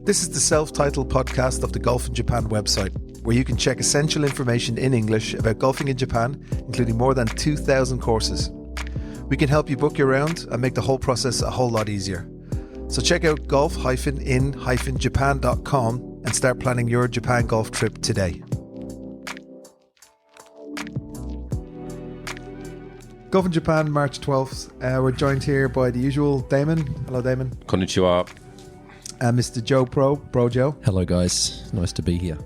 This is the self-titled podcast of the Golf in Japan website, where you can check essential information in English about golfing in Japan, including more than 2,000 courses. We can help you book your round and make the whole process a whole lot easier. So check out golf-in-japan.com and start planning your Japan golf trip today. Golf in Japan, March 12th. We're joined here by the usual Damon. Hello, Damon. Konnichiwa. Mr. Joe Bro Joe. Hello, guys. Nice to be here.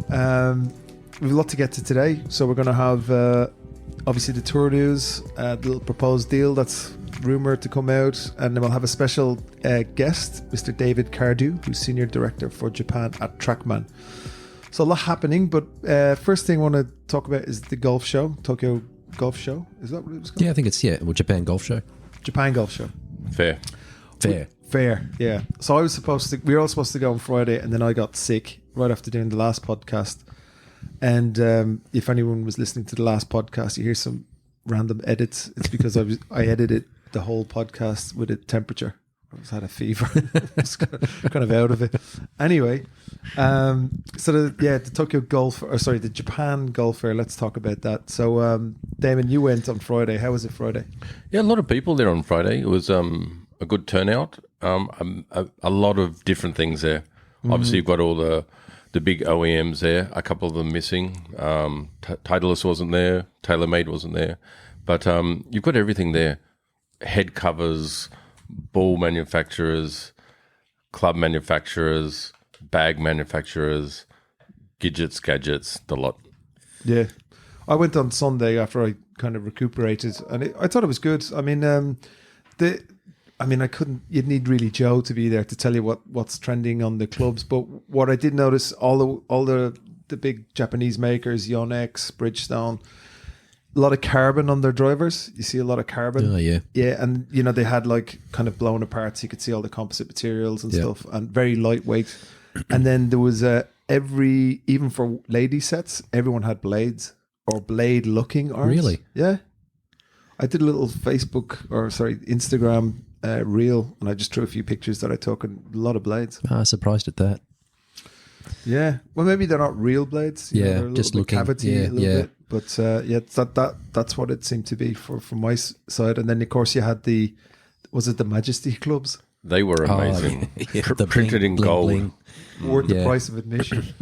We have a lot to get to today. So we're going to have, obviously, the tour news, the little proposed deal that's rumoured to come out. And then we'll have a special guest, Mr. David Cardew, who's Senior Director for Japan at Trackman. So a lot happening. But first thing I want to talk about is the golf show, Tokyo Golf Show. Is that what it was called? Yeah, I think it's, Japan Golf Show. Japan Golf Show. Fair, yeah. So we were all supposed to go on Friday, and then I got sick right after doing the last podcast. And if anyone was listening to the last podcast, you hear some random edits. It's because I edited the whole podcast with a temperature. I had a fever. I was kind of out of it. Anyway, the Tokyo the Japan Golf Fair. Let's talk about that. So, Damon, you went on Friday. How was it Friday? Yeah, a lot of people there on Friday. It was a good turnout. A lot of different things there. Mm-hmm. Obviously, you've got all the big OEMs there. A couple of them missing. Titleist wasn't there. TaylorMade wasn't there. But you've got everything there. Head covers, ball manufacturers, club manufacturers, bag manufacturers, gadgets, the lot. Yeah. I went on Sunday after I kind of recuperated, and I thought it was good. I mean, you'd need really Joe to be there to tell you what's trending on the clubs. But what I did notice, all the big Japanese makers, Yonex, Bridgestone, a lot of carbon on their drivers. You see a lot of carbon. Oh, yeah. Yeah, and, they had, like, kind of blown apart so you could see all the composite materials and stuff, and very lightweight. And then there was even for lady sets, everyone had blades or blade-looking arms. Really? Yeah. I did a little Instagram reel, and I just threw a few pictures that I took, and a lot of blades. I was surprised at that. Yeah. Well, maybe they're not real blades. They're just looking cavity a little bit. But that's what it seemed to be from my side. And then, of course, you had the Majesty clubs? They were amazing. The printed in gold. bling. Worth the price of admission.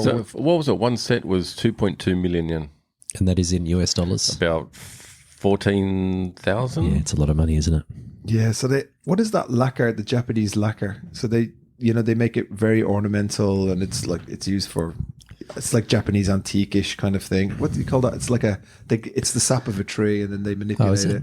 So what was it? One set was 2.2 million yen. And that is in US dollars. About 14,000. Yeah, it's a lot of money, isn't it? Yeah. So what is that lacquer? The Japanese lacquer. So they make it very ornamental, and it's used for. It's like Japanese antique-ish kind of thing. What do you call that? It's like it's the sap of a tree, and then they manipulate it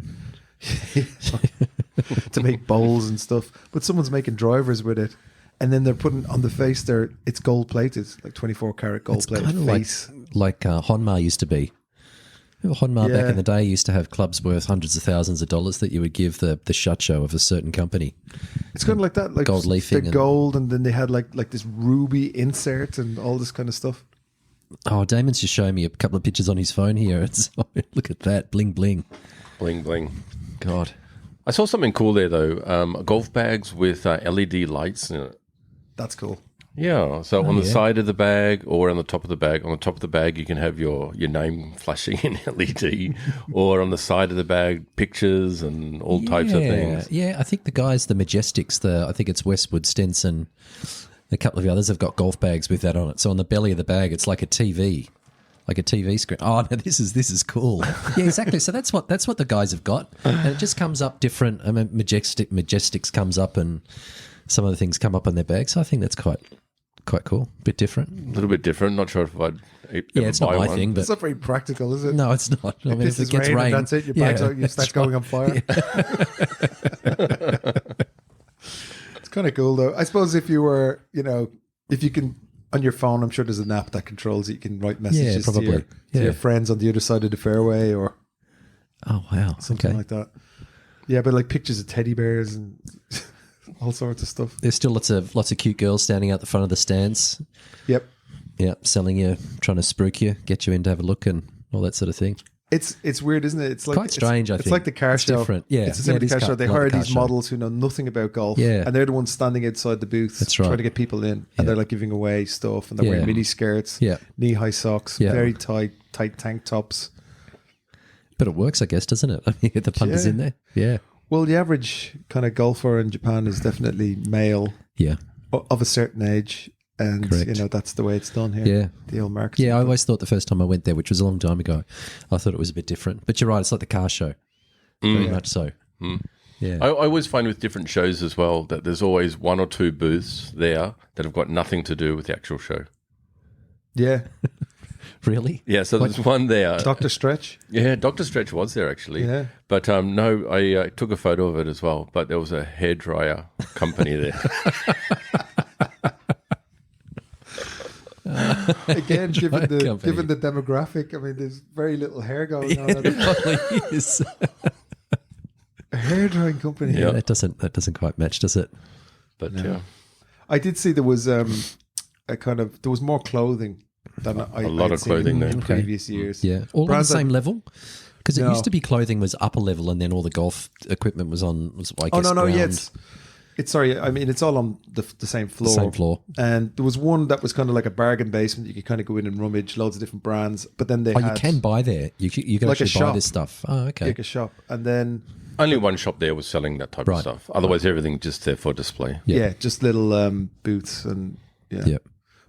to make bowls and stuff. But someone's making drivers with it, and then they're putting on the face there. It's gold plated, like 24-karat gold plated face, like Honma used to be. Honma back in the day used to have clubs worth hundreds of thousands of dollars that you would give the shut show of a certain company. It's kind of like that, like gold leafing, gold, and then they had like this ruby insert and all this kind of stuff. Oh, Damon's just showing me a couple of pictures on his phone here. Look at that, bling bling, bling bling. God, I saw something cool there though. Golf bags with LED lights in it. That's cool. Yeah, so on the side of the bag or on the top of the bag. On the top of the bag, you can have your name flashing in LED, or on the side of the bag, pictures and all types of things. Yeah, I think the guys, the Majestics, I think it's Westwood, Stenson, a couple of the others have got golf bags with that on it. So on the belly of the bag, it's like a TV screen. Oh, no, this is cool. Yeah, exactly. So that's what the guys have got, and it just comes up different. I mean, Majestics comes up, and some of the things come up on their bags. So I think that's quite cool. Bit different. A little bit different. Not sure if I'd it's not my thing, but it's not very practical, is it? No, it's not. I mean, if it gets rain, that's it. Your bags out, you start going on fire. Yeah. It's kind of cool, though. I suppose if you were, if you can on your phone, I'm sure there's an app that controls it. You can write messages to your friends on the other side of the fairway, or something like that. Yeah, but like pictures of teddy bears and all sorts of stuff. There's still lots of cute girls standing out the front of the stands. Yep. Selling you, trying to spruik you, get you in to have a look and all that sort of thing. It's weird, isn't it? It's like Quite strange, I it's think. like the car It's show. different. Yeah. It's the same Yeah, with the it is car show. They like hire the car these show. models who know nothing about golf. Yeah. And they're the ones standing outside the booth That's right. trying to get people in. Yeah. And they're like giving away stuff and they're wearing Yeah. mini skirts, Yeah. knee-high socks, Yeah. very tight tank tops. But it works, I guess, doesn't it? I mean, the punters Yeah. in there. Yeah. Well, the average kind of golfer in Japan is definitely male Yeah. of a certain age. And, Correct. that's the way it's done here. Yeah. The old market. Yeah, I always thought the first time I went there, which was a long time ago, I thought it was a bit different. But you're right, it's like the car show. Very much so. Yeah. I always find with different shows as well that there's always one or two booths there that have got nothing to do with the actual show. Yeah. Really? Yeah, so there's one there. Dr. Stretch. Yeah, Dr. Stretch was there actually. Yeah. But no, I took a photo of it as well. But there was a hairdryer company there. Again, given the company. demographic, I mean, there's very little hair going on. It probably is. A hair drying company. Yeah, that doesn't quite match, does it? But yeah, I did see there was there was more clothing than I a lot I'd of seen clothing there. in Okay. previous years. Yeah. All on the Brands same like- level? Because it No. used to be clothing was upper level and then all the golf equipment was on, I guess, Oh no, yeah, ground. it's sorry. I mean, it's all on the same floor. Same floor. And there was one that was kind of like a bargain basement. You could kind of go in and rummage loads of different brands. But then they Oh, had you can buy there. You can Like a actually buy shop. this stuff. Oh, okay. like a shop, and then only one shop there was selling that type Right. of stuff. Otherwise, everything just there for display. Yeah. just little booths and Yep.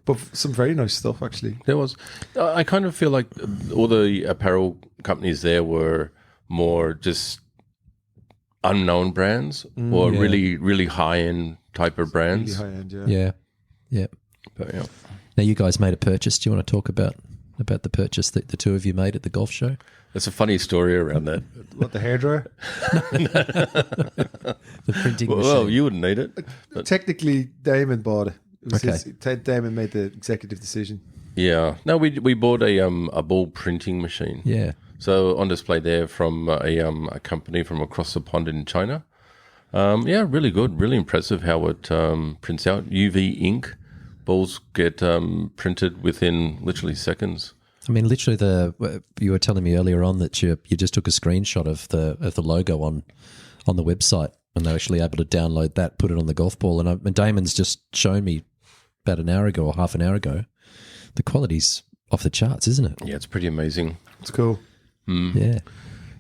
But some very nice stuff actually. There was. I kind of feel like all the apparel companies there were more just unknown brands or yeah. really, really high end type of Really brands. high end, yeah. Yeah. Yeah. But yeah. Now, you guys made a purchase. Do you want to talk about the purchase that the two of you made at the golf show? There's a funny story around that. What, the hairdryer? The printing Well, machine. you wouldn't need it. Technically, Damon bought it. It was Okay. Ted Damon made the executive decision. Yeah. No, we bought a ball printing machine. Yeah. So on display there from a company from across the pond in China. Yeah, really good, really impressive how it prints out. UV ink, balls get printed within literally seconds. I mean, literally, you were telling me earlier on that you just took a screenshot of the logo on the website, and they're actually able to download that, put it on the golf ball. And Damon's just shown me about an hour ago or half an hour ago. The quality's off the charts, isn't it? Yeah, it's pretty amazing. It's cool. Yeah.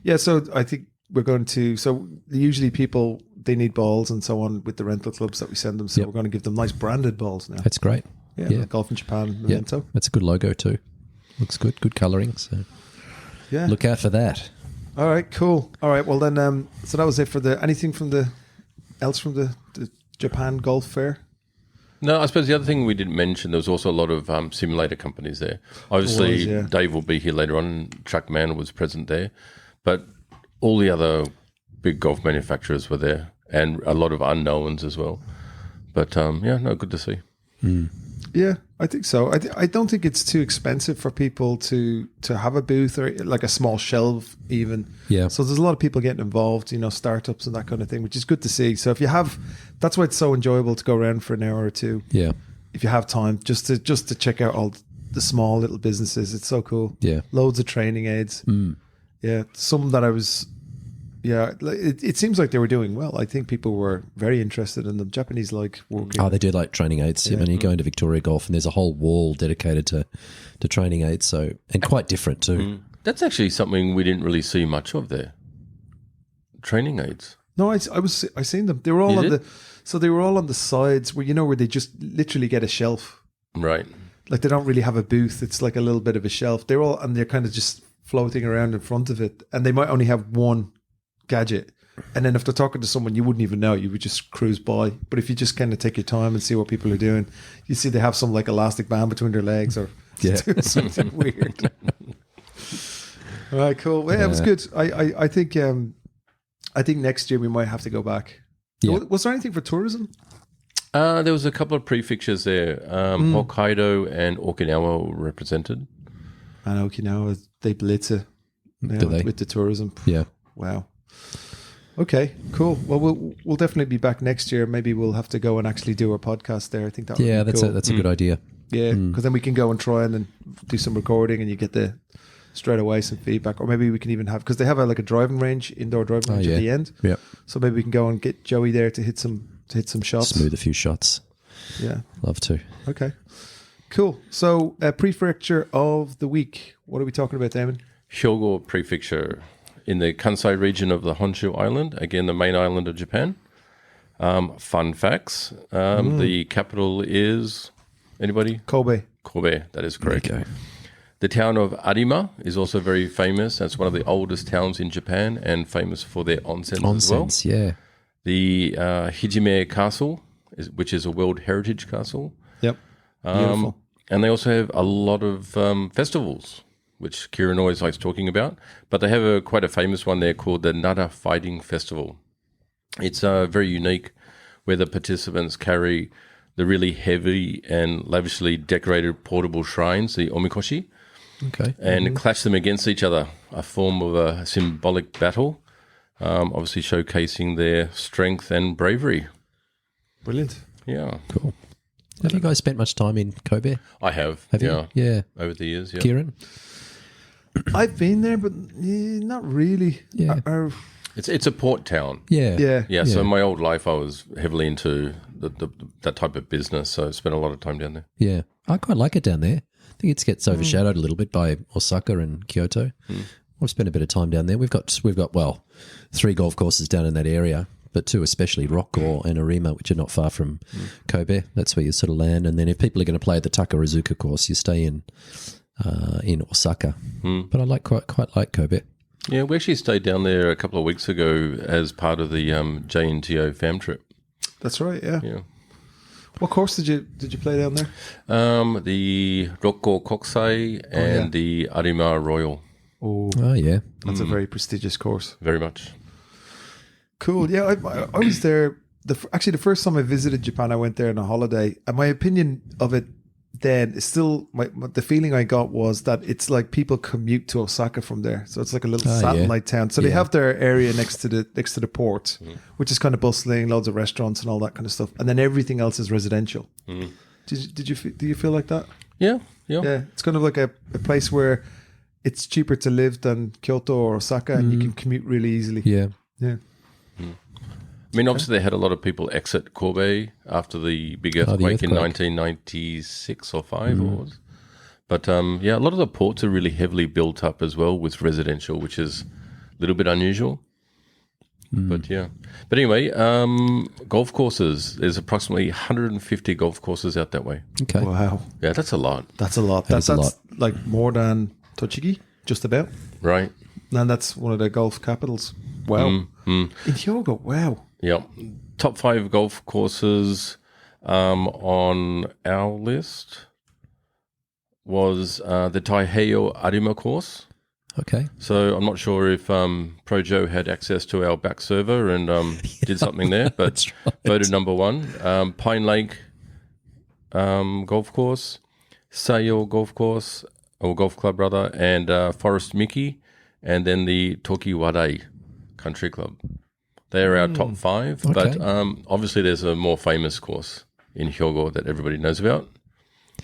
Yeah, so I think we're going to. So usually people they need balls and so on with the rental clubs that we send them. So Yep. we're going to give them nice branded balls now. That's great. Yeah, yeah. like Golf in Japan, Yeah. Memento. That's a good logo too. Looks good. Good colouring. So Yeah. look out for that. All right, cool. All right, well then, so that was it for anything from the Japan Golf Fair. No, I suppose the other thing we didn't mention, there was also a lot of simulator companies there. Obviously, Was, yeah. Dave will be here later on. Trackman was present there. But all the other big golf manufacturers were there and a lot of unknowns as well. But yeah, no, good to see. Yeah, I think so. I don't think it's too expensive for people to have a booth or like a small shelf even. Yeah. So there's a lot of people getting involved, startups and that kind of thing, which is good to see. So if you have, that's why it's so enjoyable to go around for an hour or two. Yeah. If you have time, just to check out all the small little businesses. It's so cool. Yeah. Loads of training aids. Yeah. Some that I was, it seems like they were doing well. I think people were very interested in them. Japanese like working. Oh, they do like training aids. I mean, you go into Victoria Golf and there's a whole wall dedicated to training aids. So, and quite different too. That's actually something we didn't really see much of there. Training aids. No, I seen them. They were all You on did? they were all on the sides where they just literally get a shelf. Right. Like they don't really have a booth. It's like a little bit of a shelf. They're kind of just floating around in front of it, and they might only have one gadget. And then if they're talking to someone, you wouldn't even know. You would just cruise by. But if you just kind of take your time and see what people are doing, you see they have some like elastic band between their legs or doing something weird. All right, cool. Well, yeah, it was good. I think next year we might have to go back. Yeah. Was there anything for tourism? There was a couple of prefectures there. Hokkaido and Okinawa were represented. And Okinawa, they blitz it Do they? with the tourism. Yeah. Wow. Okay, cool. Well, we'll definitely be back next year. Maybe we'll have to go and actually do our podcast there. I think that would Yeah, be that's cool. that's a good idea. Yeah, because then we can go and try and then do some recording, and you get the straight away some feedback, or maybe we can even have, because they have a driving range, indoor driving range at the end. Yep. So maybe we can go and get Joey there to hit some shots. Smooth a few shots. Yeah. Love to. Okay. Cool. So prefecture of the week. What are we talking about, Damon? Hyogo prefecture in the Kansai region of the Honshu Island, again the main island of Japan. Fun facts. The capital is, anybody? Kobe. Kobe, that is correct. Okay. The town of Arima is also very famous. That's one of the oldest towns in Japan and famous for their onsens as well. Onsens, yeah. The Hijime Castle, which is a World Heritage Castle. Yep. Beautiful. And they also have a lot of festivals, which Kieran always likes talking about. But they have quite a famous one there called the Nada Fighting Festival. It's very unique, where the participants carry the really heavy and lavishly decorated portable shrines, the omikoshi, Okay. and clash them against each other, a form of a symbolic battle, obviously showcasing their strength and bravery. Brilliant. Yeah. Cool. Have you guys spent much time in Kobe? I have. Have yeah. you? Yeah. Over the years, yeah. Kieran? I've been there, but not really. Yeah. It's a port town. Yeah. Yeah, so my old life I was heavily into that type of business, so I spent a lot of time down there. Yeah. I quite like it down there. I think it gets overshadowed a little bit by Osaka and Kyoto. I've spent a bit of time down there. We've got 3 golf courses down in that area, but 2 especially, Rokko and Arima, which are not far from Kobe. That's where you sort of land. And then if people are going to play at the Takarazuka course, you stay in Osaka. But I quite like Kobe. Yeah, we actually stayed down there a couple of weeks ago as part of the JNTO fam trip. That's right. Yeah. Yeah. What course did you play down there? The Rokko Kokusai and the Arima Royal. Oh, yeah. that's a very prestigious course. Very much. Cool. Yeah, I was there. Actually, the first time I visited Japan, I went there on a holiday, and my opinion of it then is still the feeling I got was that it's like people commute to Osaka from there, so it's like a little satellite town. So they have their area next to the port, which is kind of bustling, loads of restaurants and all that kind of stuff, and then everything else is residential. Do you feel like that? Yeah. It's kind of like a place where it's cheaper to live than Kyoto or Osaka, and you can commute really easily. Yeah. I mean, obviously they had a lot of people exit Kobe after the big earthquake in 1996 or 5 or was. But a lot of the ports are really heavily built up as well with residential, which is a little bit unusual. But anyway, golf courses. There's approximately 150 golf courses out that way. Okay. Wow, Yeah, that's a lot. that's a lot. That's a lot. Like more than Tochigi, just about. Right. And that's one of the golf capitals. Wow. In Hyogo, wow. Yeah. Top 5 golf courses on our list was the Taiheiyo Arima course. Okay. So I'm not sure if Projo had access to our back server and did something there, but That's right. voted number 1. Pine Lake golf course, Sayo golf course, or golf club rather, and Forest Miki, and then the Toki Wadai Country Club. They are our top 5, but obviously there's a more famous course in Hyogo that everybody knows about,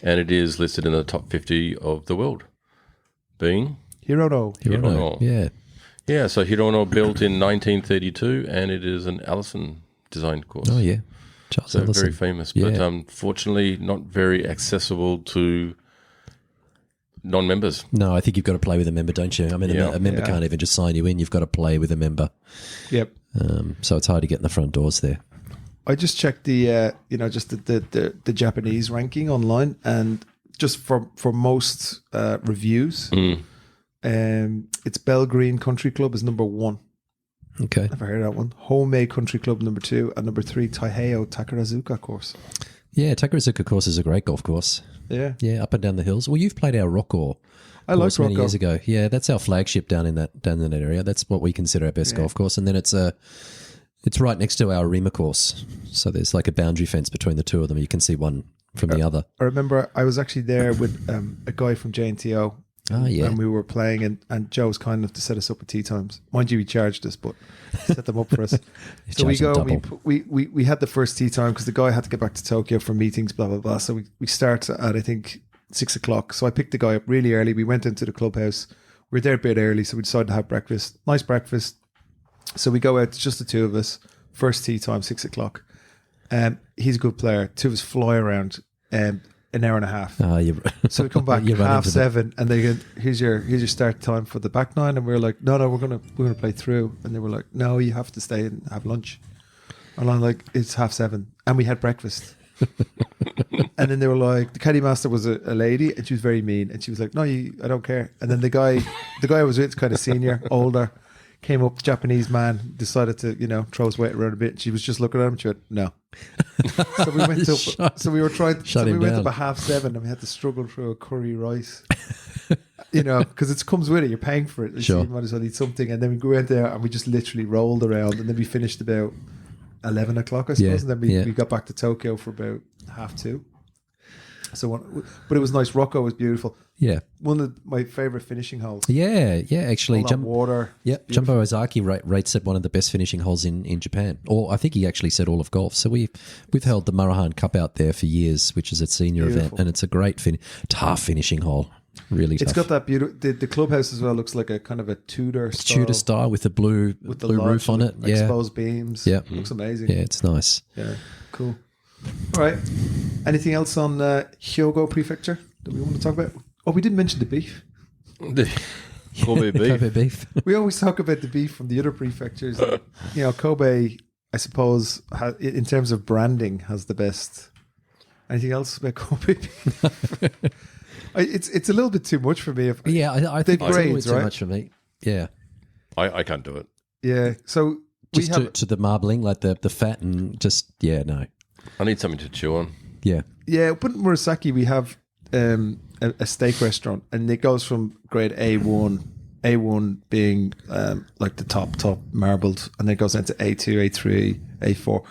and it is listed in the top 50 of the world, being Hirono. Hirono. Yeah. Yeah, so Hirono built in 1932, and it is an Allison designed course. Oh, yeah. Charles So Ellison. very famous, Yeah. but unfortunately not very accessible to non-members. No, I think you've got to play with a member, don't you? I mean, a member can't even just sign you in. You've got to play with a member. Yep. So it's hard to get in the front doors there. I just checked the the Japanese ranking online, and just for most reviews, it's Bell Green Country Club is number 1. Okay. Never heard of that one. Homei Country Club number 2, and number 3 Taiheiyo Takarazuka course. Yeah, Takarazuka course is a great golf course. Yeah, Yeah, up and down the hills. Well, you've played our Rokko I like course many Rokko. years ago. Yeah, that's our flagship down in that area. That's what we consider our best golf course. And then it's right next to our Arima course. So there's like a boundary fence between the two of them. You can see one from the other. I remember I was actually there with a guy from JNTO. Oh, yeah. And we were playing, and Joe was kind enough to set us up with tee times. Mind you, he charged us, but set them up for us. So we charged go, them we had the first tee time because the guy had to get back to Tokyo for meetings, blah, blah, blah. So we start at, I think, 6 o'clock. So I picked the guy up really early. We went into the clubhouse, we're there a bit early, so we decided to have breakfast. Nice breakfast. So we go out, it's just the two of us. First tee time, 6:00. He's a good player. Two of us fly around an hour and a half. So we come back you run into 7:30, and they go, here's your start time for the back nine. And we're like, no, we're gonna play through. And they were like, no, you have to stay and have lunch. And I'm like, it's 7:30, and we had breakfast. And then they were like, the caddy master was a lady, and she was very mean, and she was like, no, I don't care. And then the guy I was with, kind of senior, older, came up, the Japanese man, decided to, throw his weight around a bit. She was just looking at him, and she went, no. So we went up, we went up at 7:30, and we had to struggle through a curry rice. Because it comes with it, you're paying for it. So you might as well eat something. And then we went there and we just literally rolled around, and then we finished about 11:00, I suppose, and then we got back to Tokyo for about 2:30. So, but it was nice. Rocco was beautiful. Yeah, one of my favorite finishing holes. Yeah. Actually, water. Yeah, Jumbo Ozaki rates it one of the best finishing holes in Japan. Or I think he actually said all of golf. So we've held the Marahan Cup out there for years, which is a senior event, and it's a great tough finishing hole. Really tough. It's got that beautiful. The clubhouse as well looks like a kind of a Tudor style with the blue roof on it. Exposed beams. Yeah, looks amazing. Yeah, it's nice. Yeah, cool. All right. Anything else on Hyogo Prefecture that we want to talk about? Oh, we didn't mention the beef. Kobe beef. Kobe beef. We always talk about the beef from the other prefectures. Kobe, I suppose, in terms of branding, has the best. Anything else about Kobe beef? It's a little bit too much for me. I think it's always too much for me. Yeah. I can't do it. Yeah. So just to the marbling, like the fat and just, no. I need something to chew on. Yeah. Yeah, but in Murasaki we have a steak restaurant, and it goes from grade A1 being like the top marbled, and then it goes into A2, A3, A4.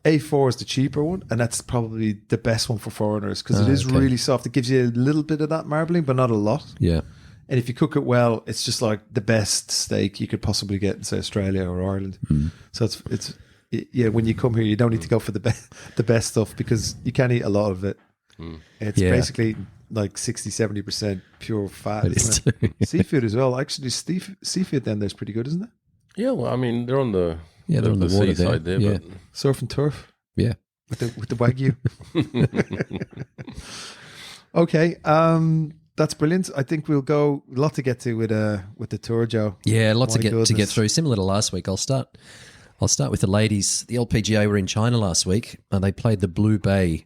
A4 is the cheaper one, and that's probably the best one for foreigners because it is really soft. It gives you a little bit of that marbling, but not a lot. Yeah. And if you cook it well, it's just like the best steak you could possibly get in, say, Australia or Ireland. So it's when you come here, you don't need to go for the best stuff because you can't eat a lot of it. It's basically like 60-70% pure fat. Isn't it? Seafood as well. Actually, seafood down there is pretty good, isn't it? Yeah, well, I mean, they're on the they're on the water seaside there. But surf and turf. Yeah, with the Wagyu. Okay, that's brilliant. I think we'll go. A lot to get to with the tour, Joe. Yeah, lots to get through. Similar to last week, I'll start with the ladies. The LPGA were in China last week, and they played the Blue Bay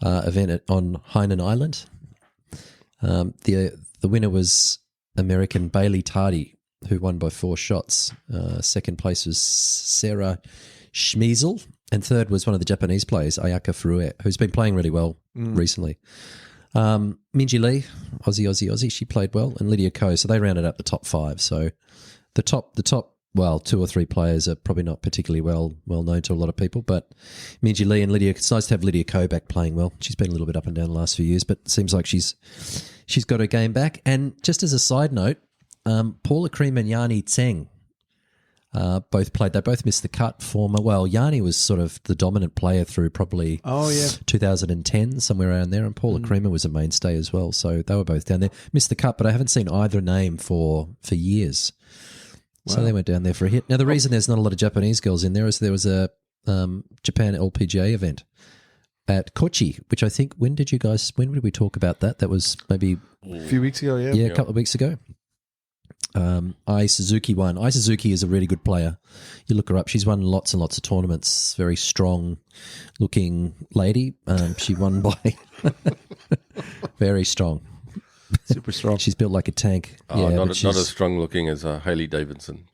event on Hainan Island. The winner was American Bailey Tardy, who won by 4 shots. Second place was Sarah Schmeisel, and third was one of the Japanese players, Ayaka Furue, who's been playing really well recently. Minji Lee, Aussie, she played well, and Lydia Ko, so they rounded up the top 5. So the top, 2 or 3 players are probably not particularly well known to a lot of people, but Minji Lee and Lydia, it's nice to have Lydia Ko back playing well. She's been a little bit up and down the last few years, but it seems like she's got her game back. And just as a side note, Paula Cream and Yanni Tseng both played. They both missed the cut. Yanni was sort of the dominant player through probably 2010, somewhere around there, and Paula Creamer was a mainstay as well. So they were both down there. Missed the cut, but I haven't seen either name for years. Wow. So they went down there for a hit. Now, the reason there's not a lot of Japanese girls in there is there was a Japan LPGA event at Kochi, which I think, when did we talk about that? That was maybe a few weeks ago, a couple of weeks ago. Ai Suzuki won. Ai Suzuki is a really good player. You look her up. She's won lots and lots of tournaments. Very strong looking lady. She won by very strong. Super strong. She's built like a tank. Not as strong looking as Hailey Davidson.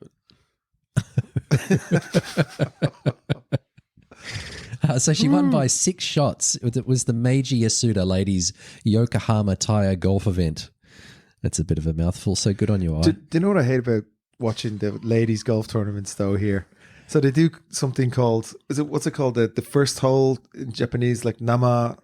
So she won by 6 shots. It was the Meiji Yasuda Ladies Yokohama Tire Golf Event. That's a bit of a mouthful, so good on you, Ai. Do you know what I hate about watching the ladies golf tournaments though here? So they do something called, what's it called? The first hole in Japanese, like nama.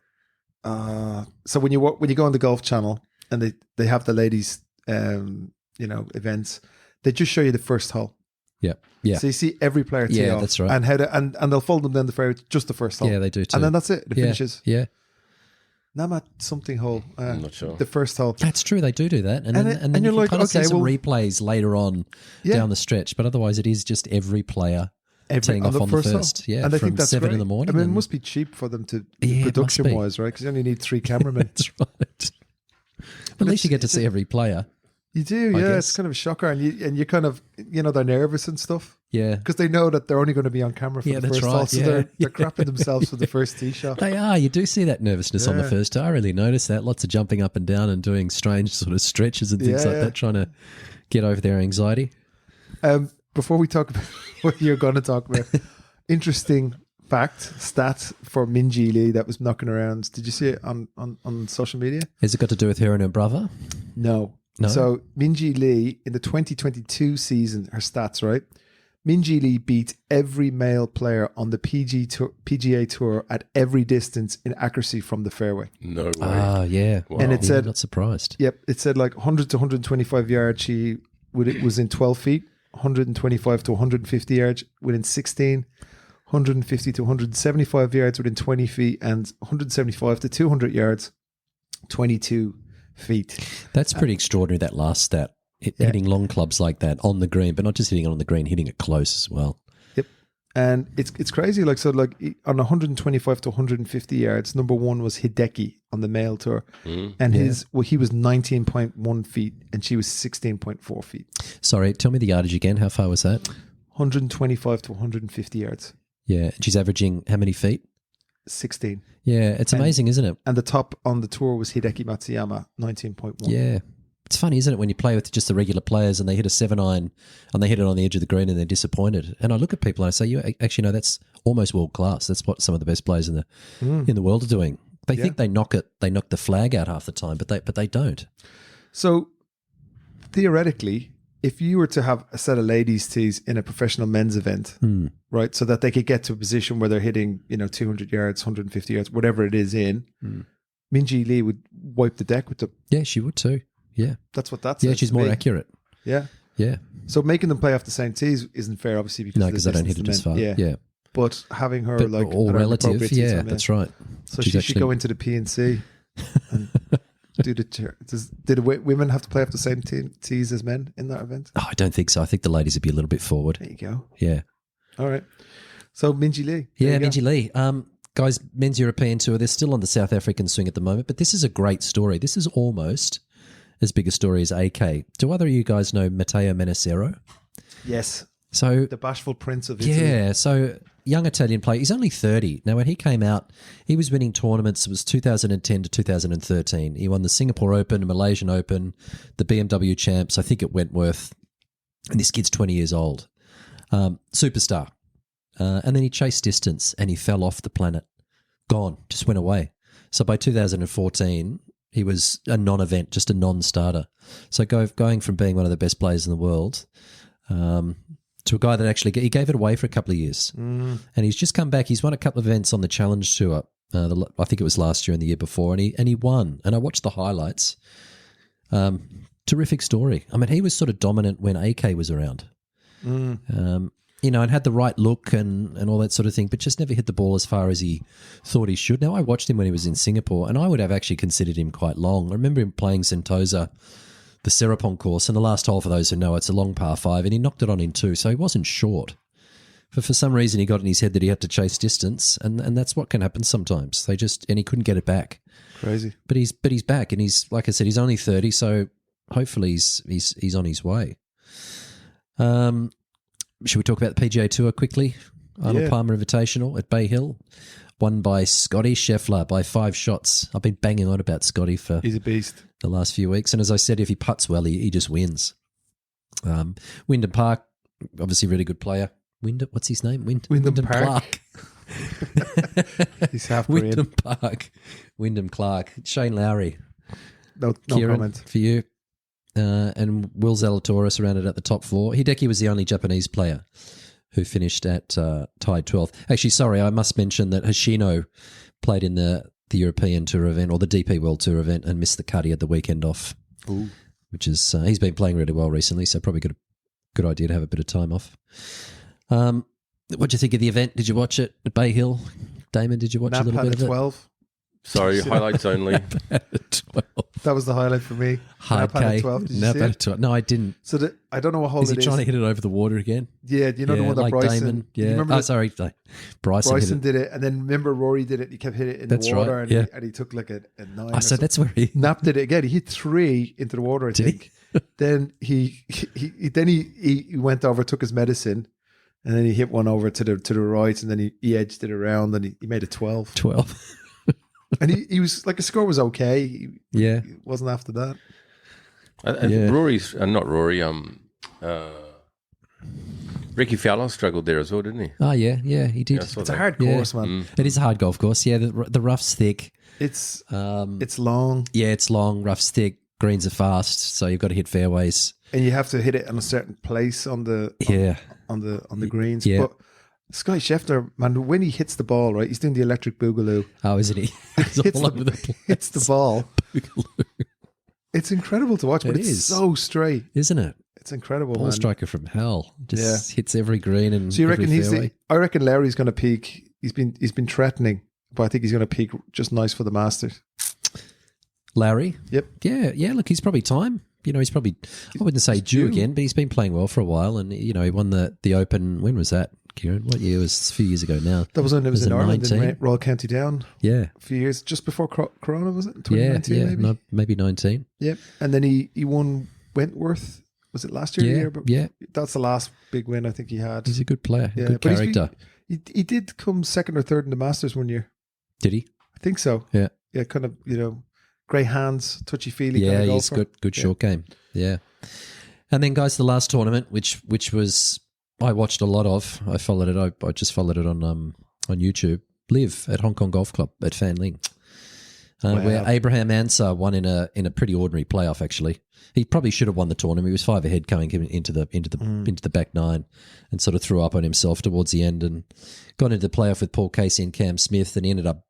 So when you go on the Golf Channel and they have the ladies, events, they just show you the first hole. Yeah. So you see every player tee off. That's right. And and they'll fold them down the fairway, just the first hole. Yeah, they do too. And then that's it. It finishes. Yeah. Nama something hole. I'm not sure. The first hole. That's true. They do that, and then you're you like, kind of see okay, some well, replays later on down the stretch. But otherwise, it is just every player teeing off on the first. hole. Yeah, and I from think that's 7 great. in the morning. I mean, it and- must be cheap for them to Yeah, it must production be. wise, right? Because you only need 3 cameramen. That's right. At least you get to see every player. You do, I yeah. guess. It's kind of a shocker, and you kind of they're nervous and stuff Yeah. because they know that they're only going to be on camera for Yeah, the that's first right, hole, so yeah. they're crapping themselves for the first tee shot. They are. You do see that nervousness on the Yeah. first. I really noticed that. Lots of jumping up and down and doing strange sort of stretches and things Yeah, like yeah. that, trying to get over their anxiety. Before we talk about what you're going to talk about, interesting stat for Minji Lee that was knocking around. Did you see it on social media? Has it got to do with her and her brother? No. No? So Minji Lee in the 2022 season, her stats, right? Minji Lee beat every male player on the PGA Tour at every distance in accuracy from the fairway. No way. Ah, yeah. Wow. And it Yeah, said, not surprised. yep, it said like 100 to 125 yards. It was in 12 feet, 125 to 150 yards within 16, 150 to 175 yards within 20 feet, and 175 to 200 yards, 22 feet. That's pretty extraordinary, that last stat. Hitting long clubs like that on the green, but not just hitting it on the green, hitting it close as well. Yep. And it's crazy. Like, so like on 125 to 150 yards, number 1 was Hideki on the male tour. And he was 19.1 feet and she was 16.4 feet. Sorry, tell me the yardage again. How far was that? 125 to 150 yards. Yeah, she's averaging how many feet? 16. Yeah, it's amazing, isn't it? And the top on the tour was Hideki Matsuyama, 19.1. Yeah. It's funny, isn't it, when you play with just the regular players and they hit a 7-iron and they hit it on the edge of the green and they're disappointed. And I look at people and I say, you actually know that's almost world class. That's what some of the best players in the world are doing. They think they knock the flag out half the time, but they don't. So theoretically, if you were to have a set of ladies' tees in a professional men's event, right, so that they could get to a position where they're hitting, 200 yards, 150 yards, whatever it is in, Minji Lee would wipe the deck with them. Yeah, she would too. Yeah. That's what that's. Yeah, she's more accurate. Yeah. Yeah. So making them play off the same tees isn't fair, obviously, because No, of the because they don't hit it distance as to far. men. Yeah. But having her But like all at an relative. appropriate tee Yeah, time, that's right. So She's she should go into the PNC and do the. Did women have to play off the same tees as men in that event? Oh, I don't think so. I think the ladies would be a little bit forward. There you go. Yeah. All right. So Minji Lee. Yeah, Minji Lee. Guys, men's European tour, they're still on the South African swing at the moment, but this is a great story. This is almost as big a story as AK. Do either of you guys know Matteo Menacero? Yes. So The bashful prince of Italy. yeah, so young Italian player. He's only 30. Now, when he came out, he was winning tournaments. It was 2010 to 2013. He won the Singapore Open, the Malaysian Open, the BMW Champs, I think at Wentworth. And this kid's 20 years old. Superstar. And then he chased distance and he fell off the planet. Gone. Just went away. So by 2014, he was a non-event, just a non-starter. So going from being one of the best players in the world to a guy that actually he gave it away for a couple of years. And he's just come back. He's won a couple of events on the Challenge Tour. I think it was last year and the year before. And he won. And I watched the highlights. Terrific story. I mean, he was sort of dominant when AK was around. And had the right look and all that sort of thing, but just never hit the ball as far as he thought he should. Now, I watched him when he was in Singapore, and I would have actually considered him quite long. I remember him playing Sentosa, the Serapong course, and the last hole, for those who know, it's a long par 5, and he knocked it on in 2, so he wasn't short. But for some reason, he got in his head that he had to chase distance, and that's what can happen sometimes. And he couldn't get it back. Crazy. But he's back, and he's, like I said, he's only 30, so hopefully he's on his way. Should we talk about the PGA Tour quickly? Arnold Palmer Invitational at Bay Hill, won by Scotty Scheffler by 5 shots. I've been banging on about Scotty for He's a beast. the last few weeks. And as I said, if he putts well, he just wins. Wyndham Park, obviously really good player. What's his name? Wyndham Park. Clark. He's half Korean. Wyndham Park. Wyndham Clark. Shane Lowry. No Kieran, comment. for you. And Will Zalatoris rounded out the top 4. Hideki was the only Japanese player who finished at tied 12th. Actually, sorry, I must mention that Hoshino played in the European Tour event or the DP World Tour event and missed the cut. He had the weekend off, which is he's been playing really well recently, so probably good idea to have a bit of time off. What do you think of the event? Did you watch it at Bay Hill? Damon, did you watch a little Nap bit had of a it? 12. Sorry, highlights only. That was the highlight for me. Hard Nap had a K. 12. Did you Nap see had a it? 12. No, I didn't. So I don't know what hole Is he it is. trying to hit it over the water again? Yeah, do you know the one that like Bryson? Damon. You Yeah. remember Oh, sorry. Bryson hit it. did it, and then remember Rory did it. He kept hitting it in That's the water, right, and, yeah. and he took like a 9. Oh, or so something. that's where he... Nap did it again. He hit 3 into the water, I Did he? think. Then he went over, took his medicine, and then he hit one over to the right, and then he edged it around, and he made it 12. 12. And he was like, his score was okay. Yeah. He wasn't after that. Yeah. Rory's not Rory. Ricky Fowler struggled there as well, didn't he? Oh, yeah. Yeah, he did. Yeah, I saw It's a that. hard Yeah. course, man. It is a hard golf course. Yeah, the rough's thick. It's long, Yeah, it's long, rough's thick. Greens are fast, so you've got to hit fairways. and you have to hit it in a certain place on the greens. Yeah. But Sky Scheffler, man, when he hits the ball, right, he's doing the electric boogaloo. Oh, isn't he? He's Hits all over the place. hits the ball. It's incredible to watch, but It it's is. so straight. Isn't it? It's incredible, Ball man. striker from hell. Just hits every green and So you reckon every fairway. I reckon Larry's going to peak. He's been threatening, but I think he's going to peak just nice for the Masters. Larry? Yep. Yeah, look, he's probably time. He's probably, I wouldn't say due again, but he's been playing well for a while. And, he won the Open. When was that, Kieran? What year? It was a few years ago now. That was when it was in it Ireland 19? in Royal County Down Yeah. a few years, just before Corona, was it? Yeah, 2019 maybe? no, maybe 19. Yep. And then he won Wentworth. Was it last year? or the year? But Yeah. That's the last big win I think he had. He's a good player, Yeah, good but he's character. He did come second or third in the Masters one year. Did he? I think so. Yeah. Yeah, kind of, grey hands, touchy-feely kind Yeah, of he's golfer. good short game. Yeah. And then, guys, the last tournament, which was I watched a lot of. I followed it. I just followed it on YouTube. Live at Hong Kong Golf Club at Fanling, where Abraham Ansah won in a pretty ordinary playoff. Actually, he probably should have won the tournament. He was 5 ahead going into the back 9, and sort of threw up on himself towards the end and got into the playoff with Paul Casey and Cam Smith, and he ended up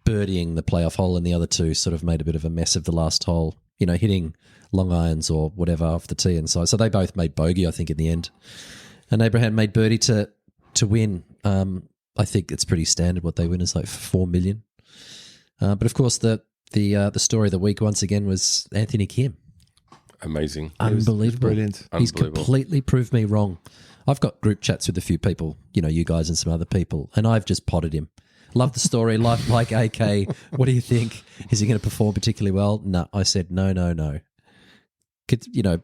birdieing the playoff hole, and the other two sort of made a bit of a mess of the last hole, hitting long irons or whatever off the tee and so they both made bogey, I think, in the end. And Abraham made birdie to win. I think it's pretty standard what they win is like $4 million. But of course the story of the week once again was Anthony Kim. Amazing. Unbelievable. Brilliant. He's Unbelievable. completely proved me wrong. I've got group chats with a few people, you guys and some other people, and I've just potted him. Love the story, like AK. What do you think? Is he going to perform particularly well? No, I said no.